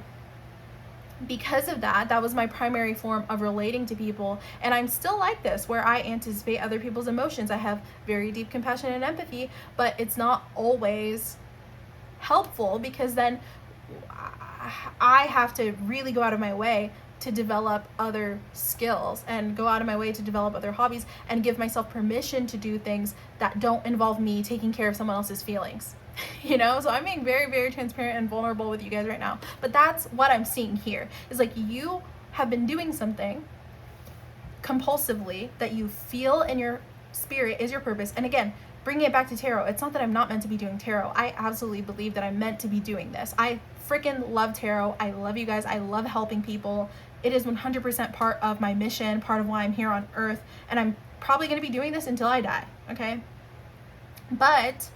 B: because of that, that was my primary form of relating to people. And I'm still like this, where I anticipate other people's emotions. I have very deep compassion and empathy, but it's not always helpful, because then I have to really go out of my way to develop other skills and go out of my way to develop other hobbies and give myself permission to do things that don't involve me taking care of someone else's feelings. You know, so I'm being very, very transparent and vulnerable with you guys right now. But that's what I'm seeing here, is like, you have been doing something compulsively that you feel in your spirit is your purpose. And again, bringing it back to tarot, it's not that I'm not meant to be doing tarot. I absolutely believe that I'm meant to be doing this. I freaking love tarot. I love you guys. I love helping people. It is 100% part of my mission, part of why I'm here on earth. And I'm probably going to be doing this until I die, okay? But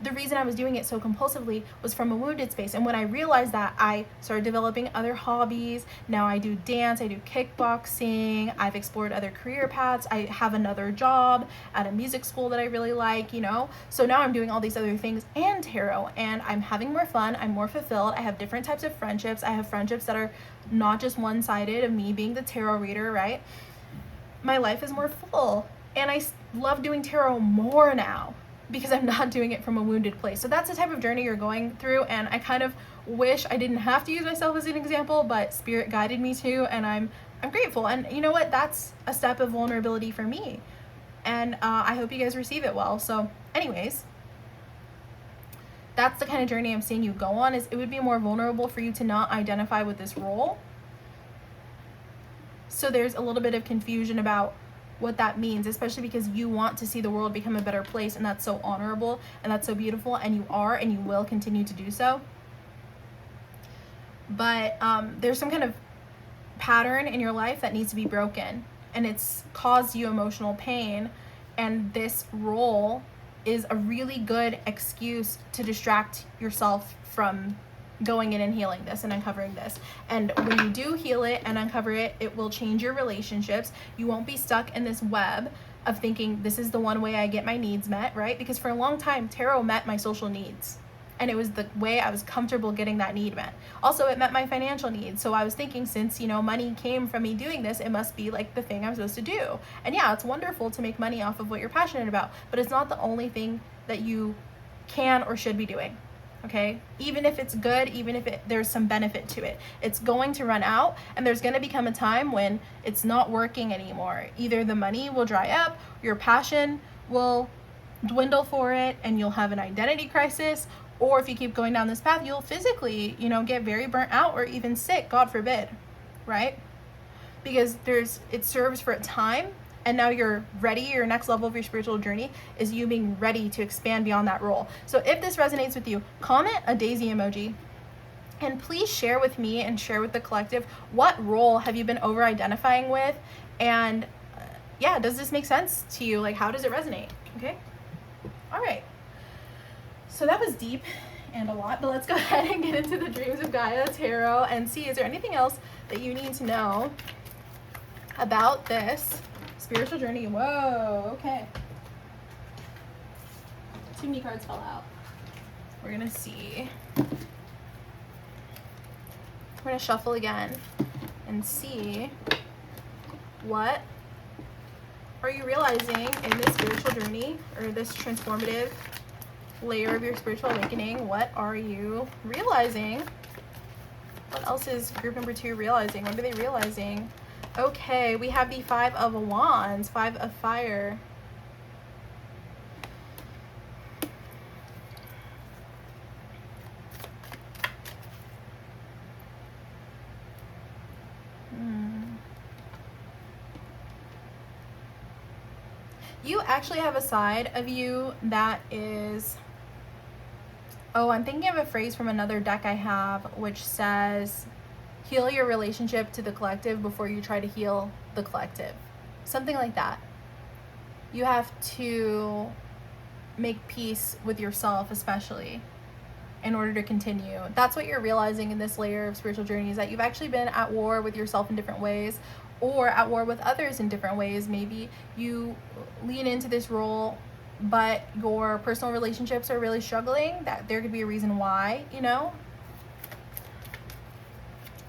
B: the reason I was doing it so compulsively was from a wounded space. And when I realized that, I started developing other hobbies. Now I do dance, I do kickboxing, I've explored other career paths. I have another job at a music school that I really like, you know? So now I'm doing all these other things and tarot, and I'm having more fun, I'm more fulfilled. I have different types of friendships. I have friendships that are not just one-sided of me being the tarot reader, right? My life is more full, and I love doing tarot more now, because I'm not doing it from a wounded place. So that's the type of journey you're going through, and I kind of wish I didn't have to use myself as an example, but Spirit guided me to, and I'm grateful. And you know what? That's a step of vulnerability for me, and I hope you guys receive it well. So anyways, that's the kind of journey I'm seeing you go on. Is it would be more vulnerable for you to not identify with this role. So there's a little bit of confusion about what that means, especially because you want to see the world become a better place, and that's so honorable and that's so beautiful, and you are, and you will continue to do so. But there's some kind of pattern in your life that needs to be broken, and it's caused you emotional pain, and this role is a really good excuse to distract yourself from going in and healing this and uncovering this. And when you do heal it and uncover it, it will change your relationships. You won't be stuck in this web of thinking this is the one way I get my needs met, right? Because for a long time, tarot met my social needs, and it was the way I was comfortable getting that need met. Also, it met my financial needs. So I was thinking, since, you know, money came from me doing this, it must be like the thing I'm supposed to do. And yeah, it's wonderful to make money off of what you're passionate about, but it's not the only thing that you can or should be doing. Okay, even if it's good, even if there's some benefit to it, it's going to run out, and there's going to become a time when it's not working anymore. Either the money will dry up, your passion will dwindle for it, and you'll have an identity crisis, or if you keep going down this path, you'll physically, you know, get very burnt out or even sick, God forbid, right? Because it serves for a time, and now you're ready. Your next level of your spiritual journey is you being ready to expand beyond that role. So if this resonates with you, comment a daisy emoji. And please share with me and share with the collective, what role have you been over identifying with? And yeah, does this make sense to you? Like, how does it resonate? Okay. All right. So that was deep and a lot, but let's go ahead and get into the Dreams of Gaia Tarot and see, is there anything else that you need to know about this spiritual journey? Whoa, okay. Too many cards fell out. We're gonna see. We're gonna shuffle again and see, what are you realizing in this spiritual journey, or this transformative layer of your spiritual awakening? What are you realizing? What else is group number 2 realizing? What are they realizing? Okay, we have the 5 of Wands, 5 of Fire. You actually have a side of you that is, oh, I'm thinking of a phrase from another deck I have, which says, heal your relationship to the collective before you try to heal the collective. Something like that. You have to make peace with yourself, especially, in order to continue. That's what you're realizing in this layer of spiritual journey, is that you've actually been at war with yourself in different ways, or at war with others in different ways. Maybe you lean into this role, but your personal relationships are really struggling. That there could be a reason why, you know.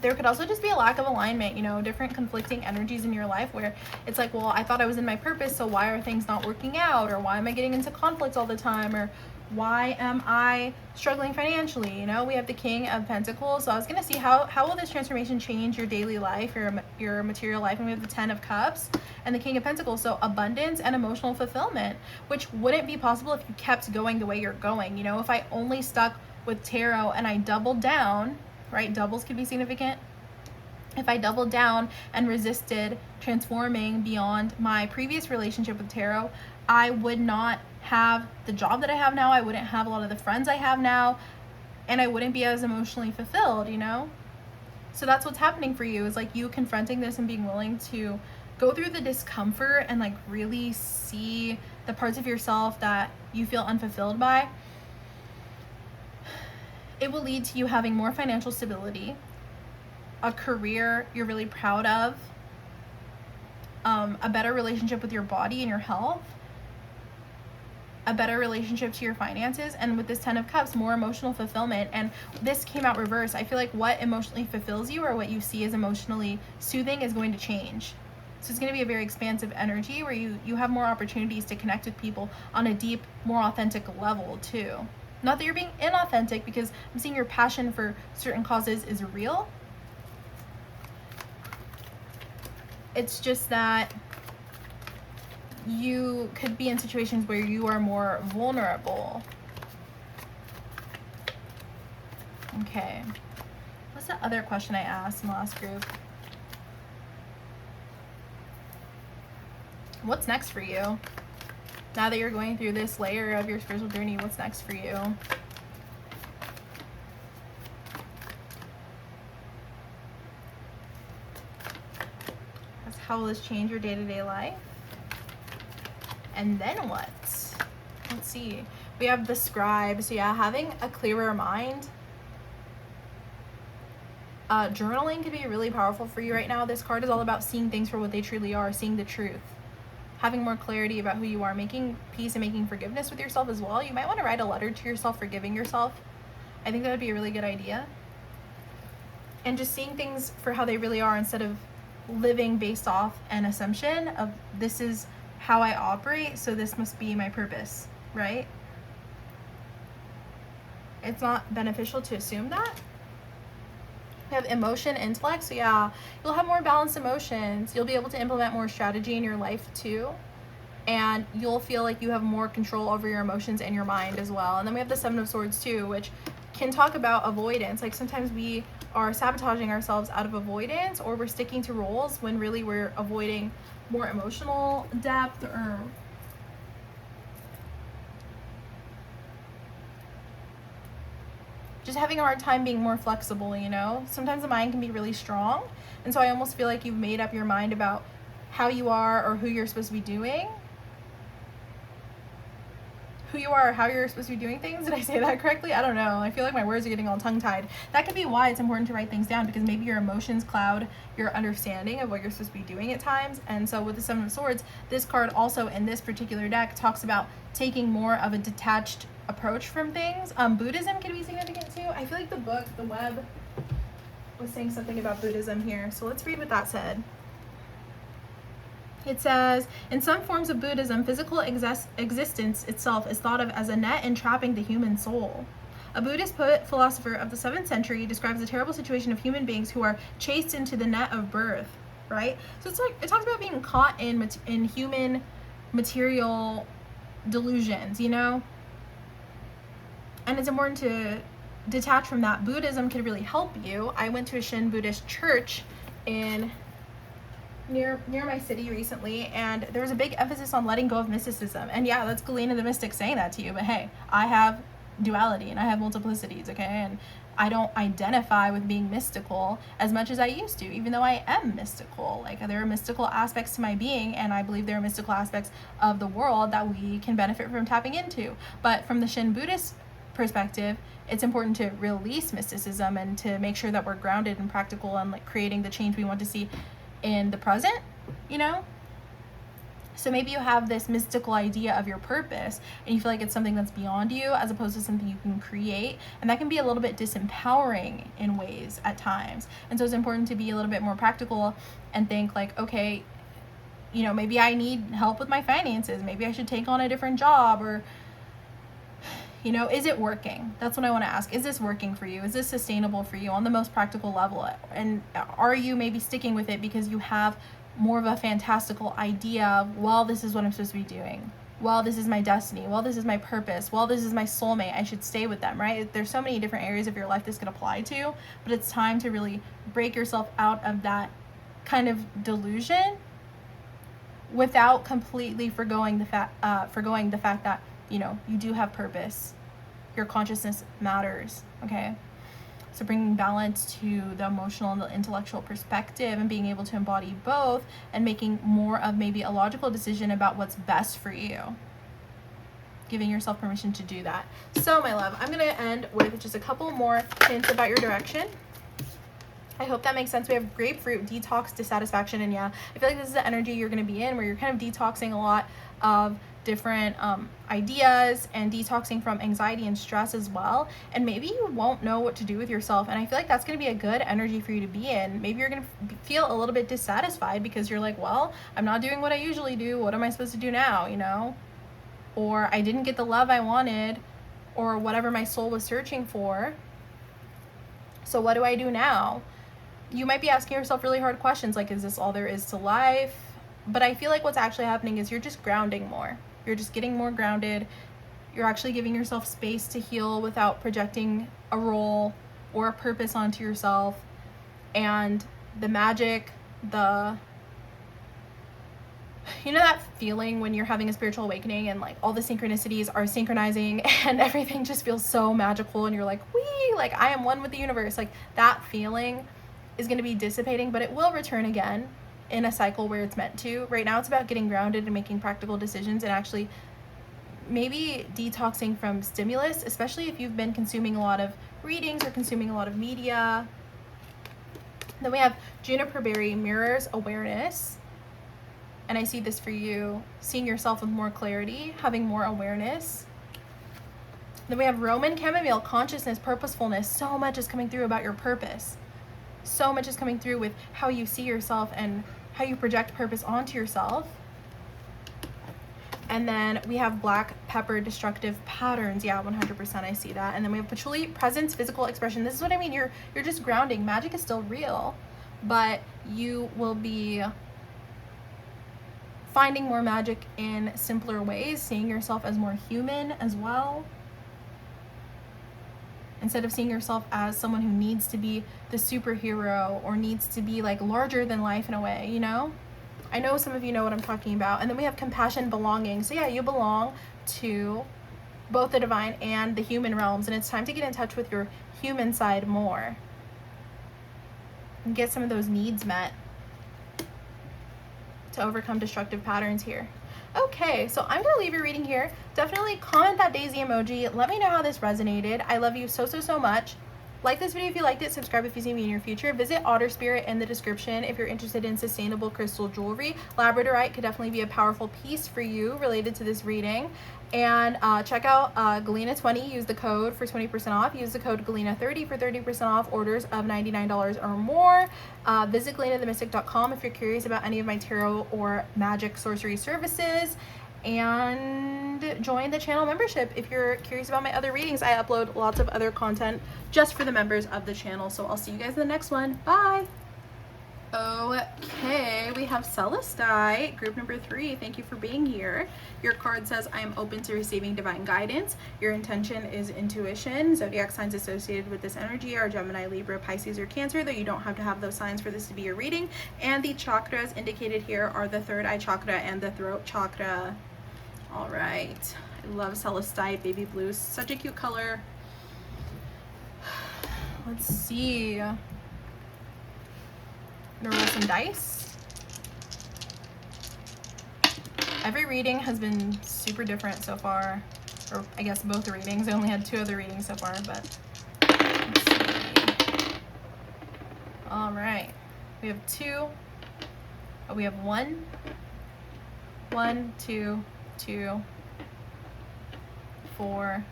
B: There could also just be a lack of alignment, you know, different conflicting energies in your life where it's like, well, I thought I was in my purpose, so why are things not working out? Or why am I getting into conflict all the time? Or why am I struggling financially? You know, we have the King of Pentacles. So I was going to see how will this transformation change your daily life, your material life. And we have the 10 of Cups and the King of Pentacles. So abundance and emotional fulfillment, which wouldn't be possible if you kept going the way you're going. You know, if I only stuck with tarot and I doubled down, right? Doubles could be significant. If I doubled down and resisted transforming beyond my previous relationship with tarot, I would not have the job that I have now. I wouldn't have a lot of the friends I have now, and I wouldn't be as emotionally fulfilled, you know? So that's what's happening for you, is like you confronting this and being willing to go through the discomfort and like really see the parts of yourself that you feel unfulfilled by. It will lead to you having more financial stability, a career you're really proud of, a better relationship with your body and your health, a better relationship to your finances, and with this 10 of Cups, more emotional fulfillment. And this came out reverse. I feel like what emotionally fulfills you, or what you see as emotionally soothing, is going to change. So it's going to be a very expansive energy where you have more opportunities to connect with people on a deep, more authentic level too. Not that you're being inauthentic, because I'm seeing your passion for certain causes is real. It's just that you could be in situations where you are more vulnerable. Okay. What's the other question I asked in the last group? What's next for you? Now that you're going through this layer of your spiritual journey, what's next for you? How will this change your day-to-day life? And then what? Let's see. We have the Scribe. So yeah, having a clearer mind. Journaling could be really powerful for you right now. This card is all about seeing things for what they truly are, seeing the truth, having more clarity about who you are, making peace and making forgiveness with yourself as well. You might want to write a letter to yourself, forgiving yourself. I think that would be a really good idea. And just seeing things for how they really are, instead of living based off an assumption of, this is how I operate, so this must be my purpose, right? It's not beneficial to assume that. We have emotion, intellect. So yeah, you'll have more balanced emotions. You'll be able to implement more strategy in your life too. And you'll feel like you have more control over your emotions and your mind as well. And then we have the 7 of Swords too, which can talk about avoidance. Like sometimes we are sabotaging ourselves out of avoidance, or we're sticking to roles when really we're avoiding more emotional depth, or just having a hard time being more flexible, you know? Sometimes the mind can be really strong. And so I almost feel like you've made up your mind about how you are or who you're supposed to be doing. Who you are or how you're supposed to be doing things. Did I say that correctly? I don't know. I feel like my words are getting all tongue-tied. That could be why it's important to write things down, because maybe your emotions cloud your understanding of what you're supposed to be doing at times. And so with the Seven of Swords, this card also in this particular deck talks about taking more of a detached approach from things. Buddhism can be significant too. I feel like the book, The Web, was saying something about Buddhism here. So let's read what that said. It says, in some forms of Buddhism, physical existence itself is thought of as a net entrapping the human soul. A Buddhist poet philosopher of the 7th century describes the terrible situation of human beings who are chased into the net of birth, right? So it's like, it talks about being caught in human material delusions, you know? And it's important to detach from that. Buddhism can really help you. I went to a Shin Buddhist church near my city recently, and there was a big emphasis on letting go of mysticism. And yeah, that's Galena the Mystic saying that to you, but hey, I have duality and I have multiplicities, okay? And I don't identify with being mystical as much as I used to, even though I am mystical. Like, there are mystical aspects to my being, and I believe there are mystical aspects of the world that we can benefit from tapping into. But from the Shin Buddhist perspective, it's important to release mysticism and to make sure that we're grounded and practical and like creating the change we want to see in the present, you know? So maybe you have this mystical idea of your purpose and you feel like it's something that's beyond you as opposed to something you can create, and that can be a little bit disempowering in ways at times. And so it's important to be a little bit more practical and think like, okay, you know, maybe I need help with my finances, maybe I should take on a different job, or you know, is it working? That's what I want to ask. Is this working for you? Is this sustainable for you on the most practical level? And are you maybe sticking with it because you have more of a fantastical idea of, well, this is what I'm supposed to be doing. Well, this is my destiny. Well, this is my purpose. Well, this is my soulmate. I should stay with them, right? There's so many different areas of your life this could apply to, but it's time to really break yourself out of that kind of delusion without completely forgoing the fact that, you know, you do have purpose. Your consciousness matters, okay? So bringing balance to the emotional and the intellectual perspective and being able to embody both and making more of maybe a logical decision about what's best for you. Giving yourself permission to do that. So my love, I'm gonna end with just a couple more hints about your direction. I hope that makes sense. We have grapefruit, detox, dissatisfaction, and yeah, I feel like this is the energy you're going to be in, where you're kind of detoxing a lot of different ideas and detoxing from anxiety and stress as well. And maybe you won't know what to do with yourself, and I feel like that's going to be a good energy for you to be in. Maybe you're going to feel a little bit dissatisfied because you're like, well, I'm not doing what I usually do. What am I supposed to do now, you know? Or I didn't get the love I wanted, or whatever my soul was searching for. So what do I do now? You might be asking yourself really hard questions like, is this all there is to life? But I feel like what's actually happening is you're just grounding more. You're just getting more grounded. You're actually giving yourself space to heal without projecting a role or a purpose onto yourself. And the magic, you know that feeling when you're having a spiritual awakening and like all the synchronicities are synchronizing and everything just feels so magical and you're like, wee, like I am one with the universe. Like that feeling is going to be dissipating, but it will return again in a cycle where it's meant to. Right now it's about getting grounded and making practical decisions and actually maybe detoxing from stimulus, especially if you've been consuming a lot of readings or consuming a lot of media. Then we have juniper berry, mirrors awareness. And I see this for you, seeing yourself with more clarity, having more awareness. Then we have Roman chamomile, consciousness, purposefulness. So much is coming through about your purpose. So much is coming through with how you see yourself and how you project purpose onto yourself. And then we have black pepper, destructive patterns. Yeah, 100% I see that. And then we have patchouli, presence, physical expression. This is what I mean. You're just grounding. Magic is still real, but you will be finding more magic in simpler ways, seeing yourself as more human as well. Instead of seeing yourself as someone who needs to be the superhero or needs to be like larger than life in a way, you know? I know some of you know what I'm talking about. And then we have compassion, belonging. So yeah, you belong to both the divine and the human realms, and it's time to get in touch with your human side more and get some of those needs met to overcome destructive patterns here. Okay, so I'm gonna leave your reading here. Definitely comment that daisy emoji. Let me know how this resonated. I love you so, so, so much. Like this video if you liked it. Subscribe if you see me in your future. Visit Otter Spirit in the description if you're interested in sustainable crystal jewelry. Labradorite could definitely be a powerful piece for you related to this reading. And check out Galena20. Use the code for 20% off. Use the code Galena30 for 30% off orders of $99 or more. Visit GalenaTheMystic.com if you're curious about any of my tarot or magic sorcery services. And join the channel membership if you're curious about my other readings. I upload lots of other content just for the members of the channel. So I'll see you guys in the next one. Bye. Okay, we have Celestite, group number 3. Thank you for being here. Your card says, I am open to receiving divine guidance. Your intention is intuition. Zodiac signs associated with this energy are Gemini, Libra, Pisces, or Cancer, though you don't have to have those signs for this to be your reading. And the chakras indicated here are the third eye chakra and the throat chakra. All right, I love Celestite, baby blue, such a cute color. Let's see. I'm gonna roll some dice. Every reading has been super different so far, or I guess both the readings. I only had 2 other readings so far, but let's see. All right, we have 2. Oh, we have 1, 1, 2, 2, 4,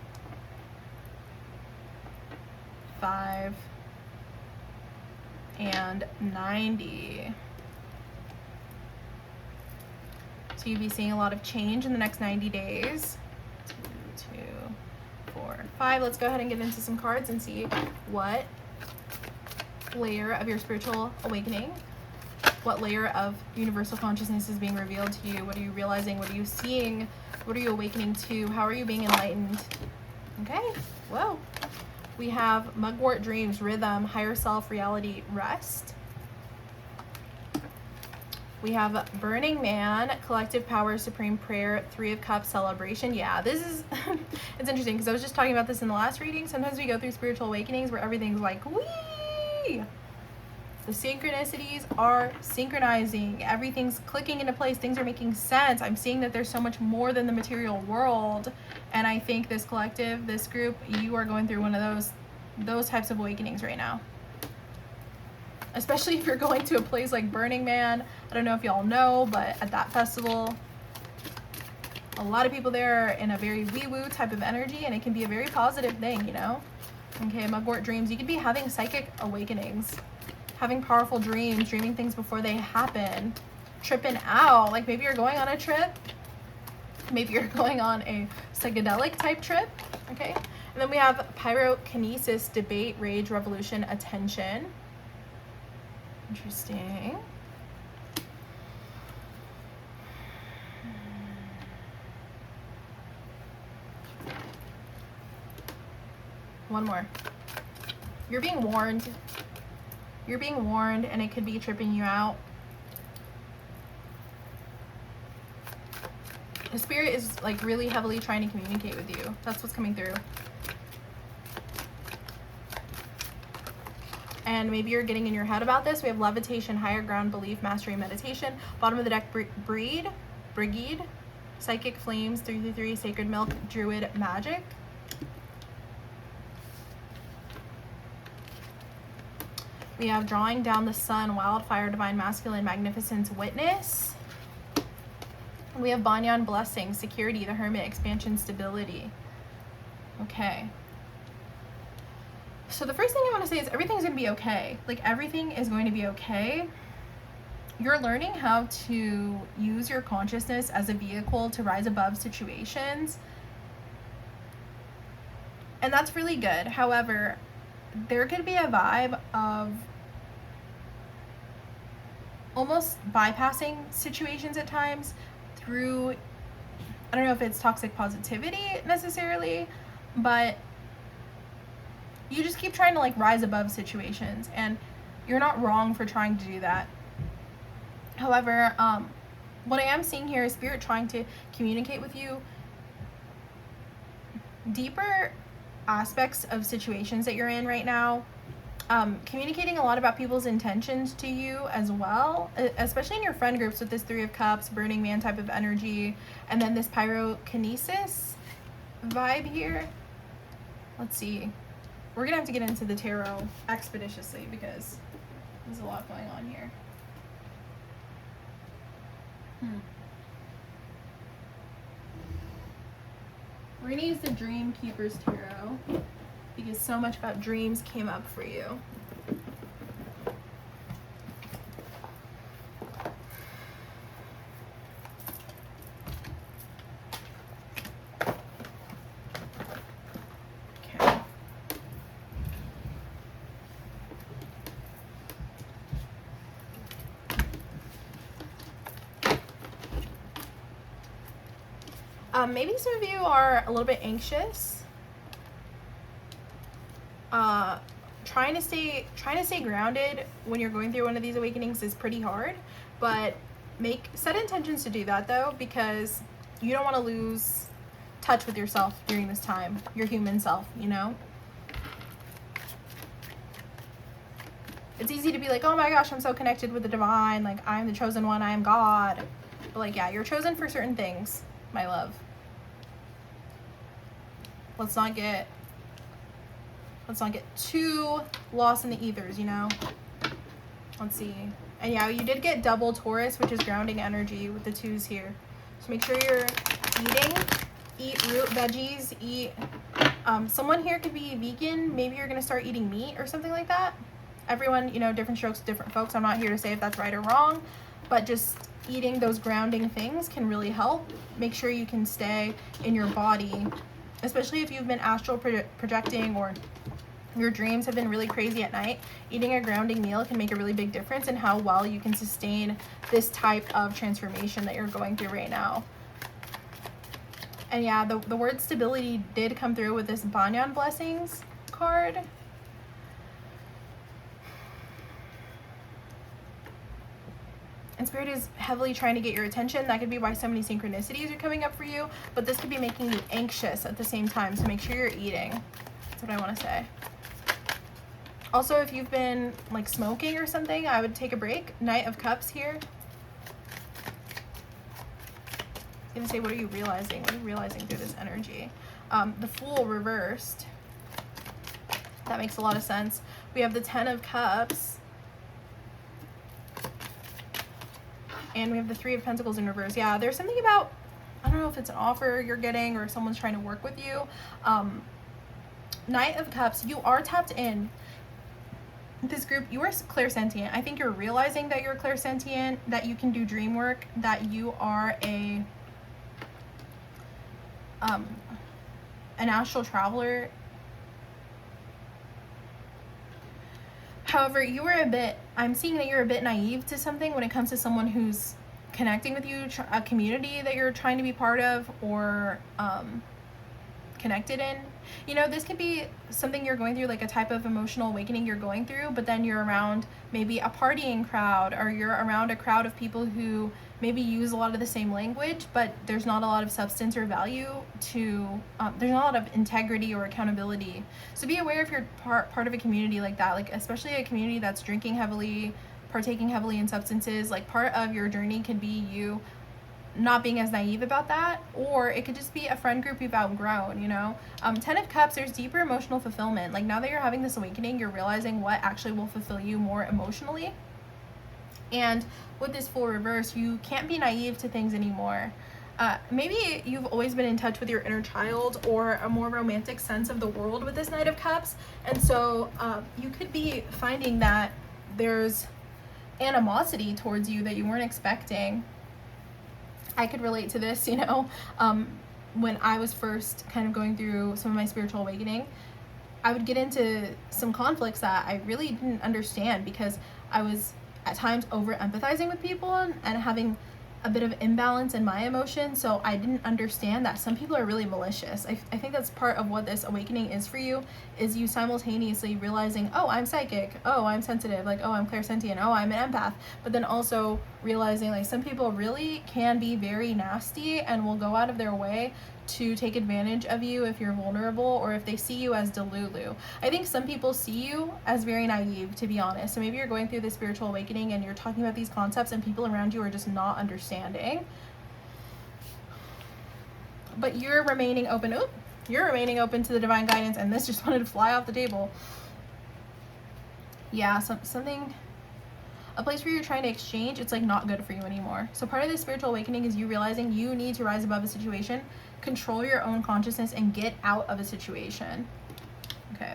B: 5, and 90. So you'll be seeing a lot of change in the next 90 days. 2, 2, 4, 5. Let's go ahead and get into some cards and see what layer of your spiritual awakening, what layer of universal consciousness is being revealed to you. What are you realizing? What are you seeing? What are you awakening to? How are you being enlightened? Okay, whoa. We have mugwort dreams, rhythm, higher self, reality, rest. We have burning man, collective power, supreme prayer, 3 of cups, celebration. Yeah, this is, it's interesting because I was just talking about this in the last reading. Sometimes we go through spiritual awakenings where everything's like, whee! The synchronicities are synchronizing. Everything's clicking into place. Things are making sense. I'm seeing that there's so much more than the material world. And I think this collective, this group, you are going through one of those types of awakenings right now. Especially if you're going to a place like Burning Man. I don't know if y'all know, but at that festival, a lot of people there are in a very wee-woo type of energy, and it can be a very positive thing, you know? Okay, mugwort dreams. You could be having psychic awakenings, having powerful dreams, dreaming things before they happen, tripping out. Like maybe you're going on a trip. Maybe you're going on a psychedelic type trip, okay? And then we have pyrokinesis, debate, rage, revolution, attention. Interesting. One more. You're being warned. You're being warned, and it could be tripping you out. The spirit is like really heavily trying to communicate with you. That's what's coming through. And maybe you're getting in your head about this. We have levitation, higher ground, belief, mastery, meditation. Bottom of the deck, brigade, psychic flames, 333, sacred milk, druid, magic. We have drawing down the sun, wildfire, divine masculine, magnificence, witness. We have banyan, blessing, security, the hermit, expansion, stability. Okay. So the first thing I want to say is everything's going to be okay. Like everything is going to be okay. You're learning how to use your consciousness as a vehicle to rise above situations. And that's really good. However, there could be a vibe of almost bypassing situations at times through, I don't know if it's toxic positivity necessarily, but you just keep trying to like rise above situations, and you're not wrong for trying to do that. However, what I am seeing here is spirit trying to communicate with you deeper aspects of situations that you're in right now, communicating a lot about people's intentions to you as well, especially in your friend groups with this Three of Cups, Burning Man type of energy, and then this pyrokinesis vibe here. Let's see. We're gonna have to get into the tarot expeditiously because there's a lot going on here. We're gonna use the Dream Keeper's Tarot because so much about dreams came up for you. Okay. Maybe some of you are a little bit anxious. Trying to stay grounded when you're going through one of these awakenings is pretty hard, but set intentions to do that though, because you don't want to lose touch with yourself during this time, your human self, you know? It's easy to be like, oh my gosh, I'm so connected with the divine, like I'm the chosen one, I am God. But like, yeah, you're chosen for certain things, my love. Let's not get too lost in the ethers, you know? Let's see. And yeah, you did get double Taurus, which is grounding energy with the 2s here. So make sure you're eat root veggies, someone here could be vegan. Maybe you're gonna start eating meat or something like that. Everyone, you know, different strokes, different folks. I'm not here to say if that's right or wrong, but just eating those grounding things can really help. Make sure you can stay in your body, especially if you've been astral projecting or your dreams have been really crazy at night. Eating a grounding meal can make a really big difference in how well you can sustain this type of transformation that you're going through right now. And yeah, the word stability did come through with this Banyan Blessings card. And Spirit is heavily trying to get your attention. That could be why so many synchronicities are coming up for you, but this could be making you anxious at the same time, so make sure you're eating. That's what I want to say. Also, if you've been like smoking or something, I would take a break. Knight of Cups here. I was gonna say, what are you realizing? What are you realizing through this energy? The Fool reversed. That makes a lot of sense. We have the 10 of Cups. And we have the 3 of Pentacles in reverse. Yeah, there's something about, I don't know if it's an offer you're getting or someone's trying to work with you. Knight of Cups, you are tapped in. This group, you are clairsentient. I think you're realizing that you're clairsentient, that you can do dream work, that you are an astral traveler. However, I'm seeing that you're a bit naive to something when it comes to someone who's connecting with you, a community that you're trying to be part of or connected in. You know, this could be something you're going through, like a type of emotional awakening you're going through, but then you're around maybe a partying crowd, or you're around a crowd of people who maybe use a lot of the same language, but there's not a lot of substance or value to, there's not a lot of integrity or accountability. So be aware if you're part of a community like that, like especially a community that's drinking heavily, partaking heavily in substances. Like part of your journey could be you not being as naive about that, or it could just be a friend group you've outgrown, you know? 10 of Cups, there's deeper emotional fulfillment. Like now that you're having this awakening, you're realizing what actually will fulfill you more emotionally. And with this Fool reverse, you can't be naive to things anymore. Maybe you've always been in touch with your inner child or a more romantic sense of the world with this Knight of Cups. And so you could be finding that there's animosity towards you that you weren't expecting. I could relate to this, you know, when I was first kind of going through some of my spiritual awakening, I would get into some conflicts that I really didn't understand because I was at times over empathizing with people and having a bit of imbalance in my emotions. So I didn't understand that some people are really malicious. I think that's part of what this awakening is for you, is you simultaneously realizing, oh, I'm psychic, oh, I'm sensitive, like, oh, I'm clairsentient, oh, I'm an empath, but then also realizing like some people really can be very nasty and will go out of their way to take advantage of you if you're vulnerable, or if they see you as delulu. I think some people see you as very naive, to be honest. So maybe you're going through this spiritual awakening and you're talking about these concepts and people around you are just not understanding. But you're remaining open. You're remaining open to the divine guidance, and this just wanted to fly off the table. Yeah, something, a place where you're trying to exchange, it's like not good for you anymore. So part of this spiritual awakening is you realizing you need to rise above a situation, control your own consciousness, and get out of a situation. Okay.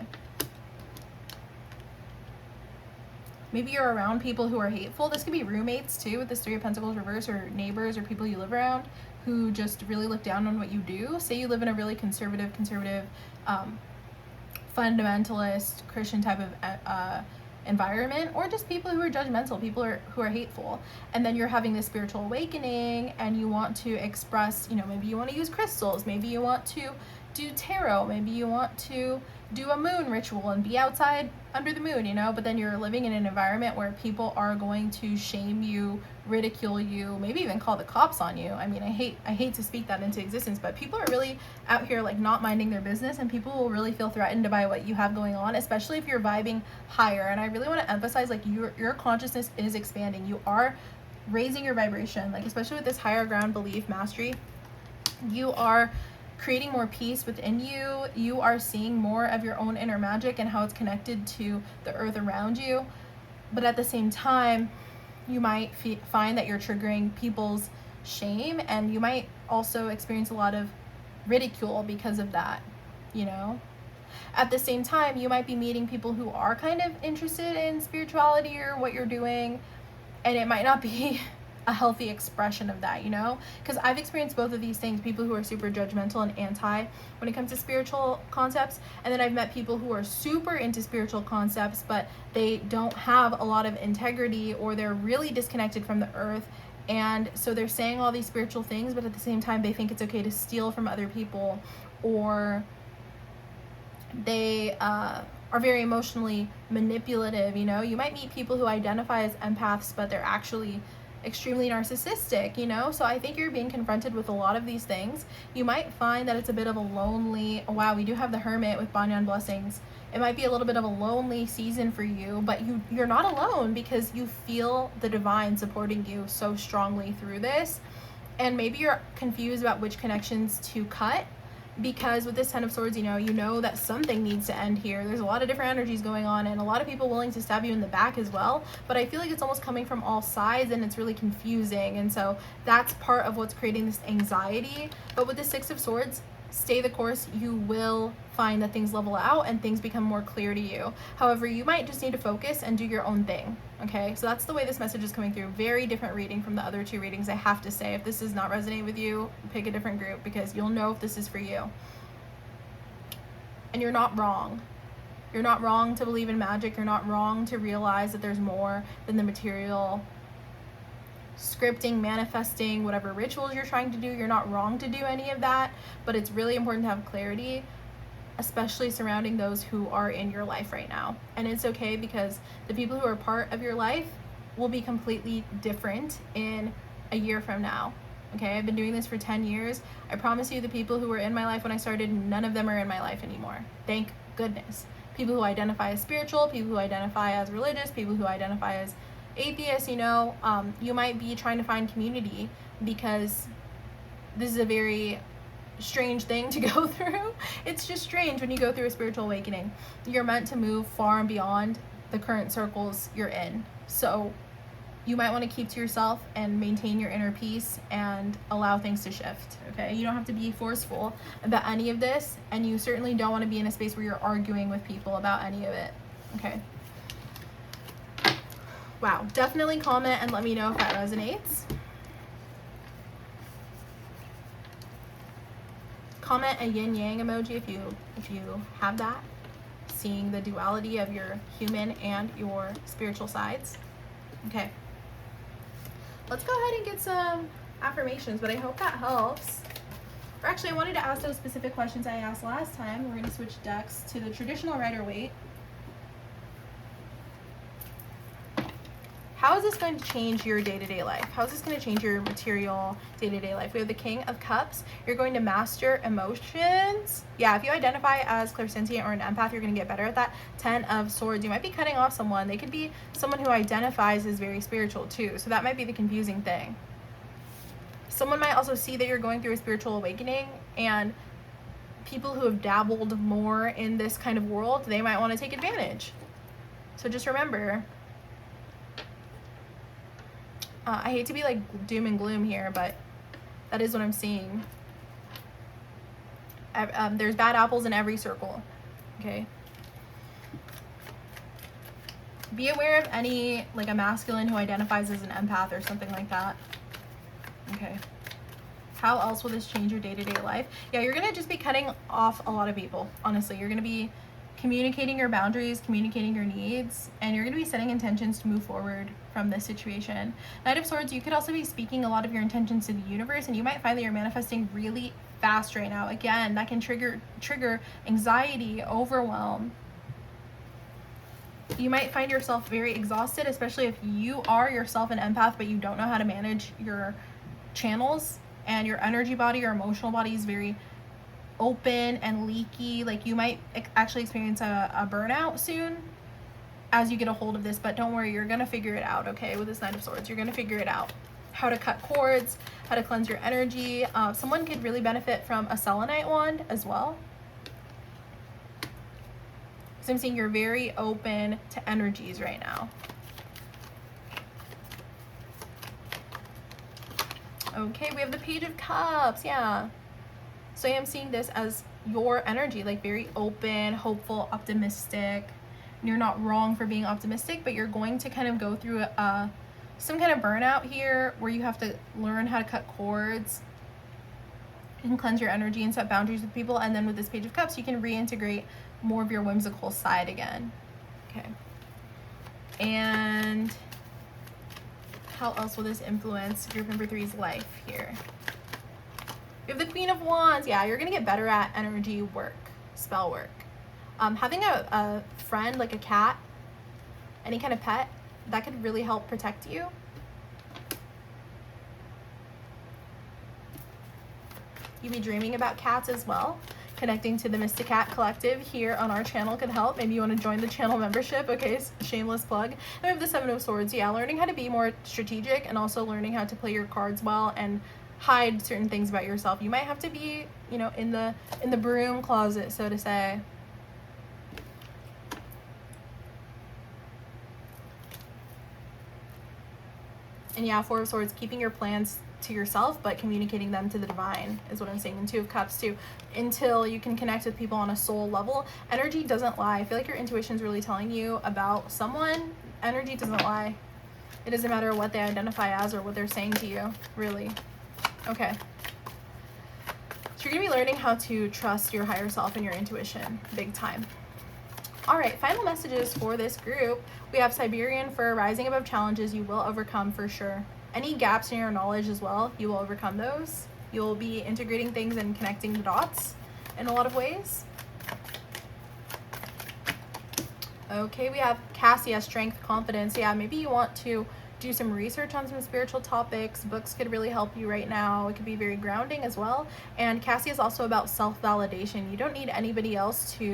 B: Maybe you're around people who are hateful. This could be roommates too, with this Three of Pentacles reverse, or neighbors or people you live around who just really look down on what you do. Say you live in a really conservative, fundamentalist, Christian type of environment, or just people who are judgmental, people who are hateful. And then you're having this spiritual awakening and you want to express, maybe you want to use crystals, maybe you want to do tarot, maybe you want to do a moon ritual and be outside under the moon, but then you're living in an environment where people are going to shame you, ridicule you, maybe even call the cops on you. I mean, I hate to speak that into existence, but people are really out here like not minding their business, and people will really feel threatened by what you have going on, especially if you're vibing higher. And I really want to emphasize, like, your consciousness is expanding. You are raising your vibration, like especially with this higher ground belief mastery. You are creating more peace within you. You are seeing more of your own inner magic and how it's connected to the earth around you. But at the same time, you might find that you're triggering people's shame, and you might also experience a lot of ridicule because of that, At the same time, you might be meeting people who are kind of interested in spirituality or what you're doing, and it might not be a healthy expression of that, because I've experienced both of these things, people who are super judgmental and anti when it comes to spiritual concepts, and then I've met people who are super into spiritual concepts, but they don't have a lot of integrity, or they're really disconnected from the earth, and so they're saying all these spiritual things, but at the same time they think it's okay to steal from other people, or they are very emotionally manipulative. You might meet people who identify as empaths, but they're actually extremely narcissistic, so I think you're being confronted with a lot of these things. You might find that it's a bit of a lonely, wow, we do have the Hermit with Banyan blessings. It might be a little bit of a lonely season for you, but you're not alone, because you feel the divine supporting you so strongly through this. And maybe you're confused about which connections to cut, because with this Ten of Swords, you know that something needs to end here. There's a lot of different energies going on, and a lot of people willing to stab you in the back as well, but I feel like it's almost coming from all sides, and it's really confusing, and so that's part of what's creating this anxiety. But with the Six of Swords, stay the course. You will find that things level out and things become more clear to you. However, you might just need to focus and do your own thing. Okay, so that's the way this message is coming through. Very different reading from the other two readings, I have to say. If this does not resonate with you, pick a different group, because you'll know if this is for you. And you're not wrong. You're not wrong to believe in magic. You're not wrong to realize that there's more than the material. Scripting, manifesting, whatever rituals you're trying to do, you're not wrong to do any of that, but it's really important to have clarity, especially surrounding those who are in your life right now. And it's okay, because the people who are part of your life will be completely different in a year from now. Okay, I've been doing this for 10 years. I promise you, the people who were in my life when I started, none of them are in my life anymore. Thank goodness. People who identify as spiritual, people who identify as religious, people who identify as atheists, you might be trying to find community, because this is a very strange thing to go through. It's just strange when you go through a spiritual awakening. You're meant to move far and beyond the current circles you're in. So you might want to keep to yourself and maintain your inner peace and allow things to shift. Okay, you don't have to be forceful about any of this, and you certainly don't want to be in a space where you're arguing with people about any of it. Okay. Wow, definitely comment and let me know if that resonates. Comment a yin-yang emoji if you have that, seeing the duality of your human and your spiritual sides. Okay, let's go ahead and get some affirmations, but I hope that helps. Or actually, I wanted to ask those specific questions I asked last time. We're going to switch decks to the traditional Rider-Waite. how is this going to change your day-to-day life? How is this going to change your material day-to-day life? We have the King of Cups. You're going to master emotions. Yeah, if you identify as clairsentient or an empath, you're going to get better at that. 10 of Swords. You might be cutting off someone. They could be someone who identifies as very spiritual too. So that might be the confusing thing. Someone might also see that you're going through a spiritual awakening, and people who have dabbled more in this kind of world, they might want to take advantage. So just remember, I hate to be like doom and gloom here, but that is what I'm seeing. There's bad apples in every circle, okay? Be aware of any, like a masculine who identifies as an empath or something like that. Okay. How else will this change your day-to-day life? Yeah, you're going to just be cutting off a lot of people, honestly. You're going to be communicating your boundaries, communicating your needs, and you're going to be setting intentions to move forward from this situation. Knight of Swords, you could also be speaking a lot of your intentions to the universe, and you might find that you're manifesting really fast right now. Again, that can trigger anxiety, overwhelm. You might find yourself very exhausted, especially if you are yourself an empath, but you don't know how to manage your channels, and your energy body, your emotional body is very open and leaky. Like, you might actually experience a burnout soon as you get a hold of this, but don't worry, you're gonna figure it out, okay? With this Knight of Swords, you're gonna figure it out. How to cut cords, how to cleanse your energy. Someone could really benefit from a selenite wand as well. So I'm seeing you're very open to energies right now. Okay, we have the Page of Cups, yeah. So I am seeing this as your energy, like very open, hopeful, optimistic. You're not wrong for being optimistic, but you're going to kind of go through some kind of burnout here where you have to learn how to cut cords and cleanse your energy and set boundaries with people. And then with this Page of Cups, you can reintegrate more of your whimsical side again. Okay. And how else will this influence group number 3's life here? We have the Queen of Wands. Yeah, you're going to get better at energy work, spell work. Having a friend, like a cat, any kind of pet, that could really help protect you. You'd be dreaming about cats as well. Connecting to the Mystic Cat Collective here on our channel could help. Maybe you want to join the channel membership. Okay, shameless plug. And we have the Seven of Swords. Yeah, learning how to be more strategic and also learning how to play your cards well and hide certain things about yourself. You might have to be, you know, in the broom closet, so to say. And yeah, Four of Swords, keeping your plans to yourself but communicating them to the divine is what I'm saying. And Two of Cups too, until you can connect with people on a soul level. Energy doesn't lie. I feel like your intuition is really telling you about someone. Energy doesn't lie. It doesn't matter what they identify as or what they're saying to you, really. Okay, so you're gonna be learning how to trust your higher self and your intuition big time. All right, final messages for this group. We have Siberian for rising above challenges. You will overcome for sure. Any gaps in your knowledge as well, you will overcome those. You'll be integrating things and connecting the dots in a lot of ways. Okay, we have Cassia, strength, confidence. Yeah, maybe you want to do some research on some spiritual topics. Books could really help you right now. It could be very grounding as well. And Cassia is also about self-validation. You don't need anybody else to...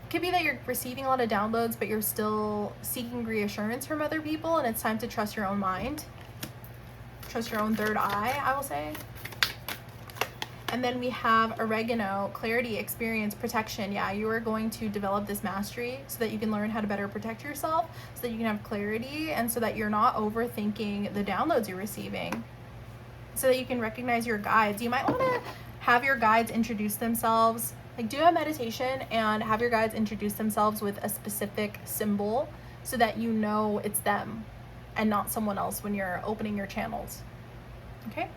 B: It could be that you're receiving a lot of downloads, but you're still seeking reassurance from other people, and it's time to trust your own mind. Trust your own third eye, I will say. And then we have Oregano, clarity, experience, protection. Yeah, you are going to develop this mastery so that you can learn how to better protect yourself, so that you can have clarity, and so that you're not overthinking the downloads you're receiving, so that you can recognize your guides. You might want to have your guides introduce themselves. Like, do a meditation and have your guides introduce themselves with a specific symbol so that you know it's them and not someone else when you're opening your channels. Okay?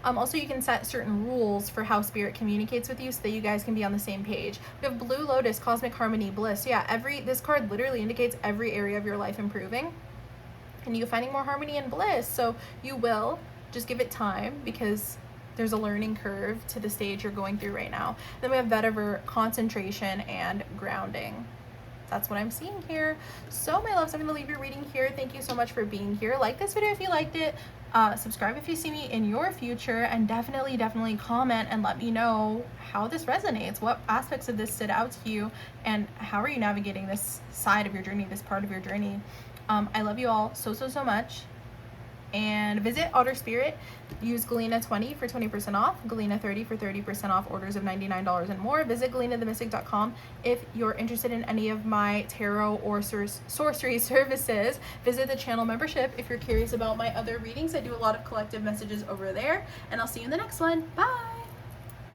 B: Also, you can set certain rules for how spirit communicates with you so that you guys can be on the same page. We have Blue Lotus, cosmic harmony, bliss. Yeah, this card literally indicates every area of your life improving and you finding more harmony and bliss. So you will, just give it time, because there's a learning curve to the stage you're going through right now. Then we have Vetiver, concentration and grounding. That's what I'm seeing here. So my loves, I'm going to leave your reading here. Thank you so much for being here. Like this video if you liked it. Subscribe if you see me in your future, and definitely comment and let me know how this resonates. What aspects of this stood out to you, and how are you navigating this side of your journey, this part of your journey. I love you all so much. And visit Otter Spirit. Use Galena 20 for 20% off, Galena 30 for 30% off orders of $99 and more. Visit GalenaTheMystic.com if you're interested in any of my tarot or sorcery services. Visit the channel membership if you're curious about my other readings. I do a lot of collective messages over there, and I'll see you in the next one. Bye!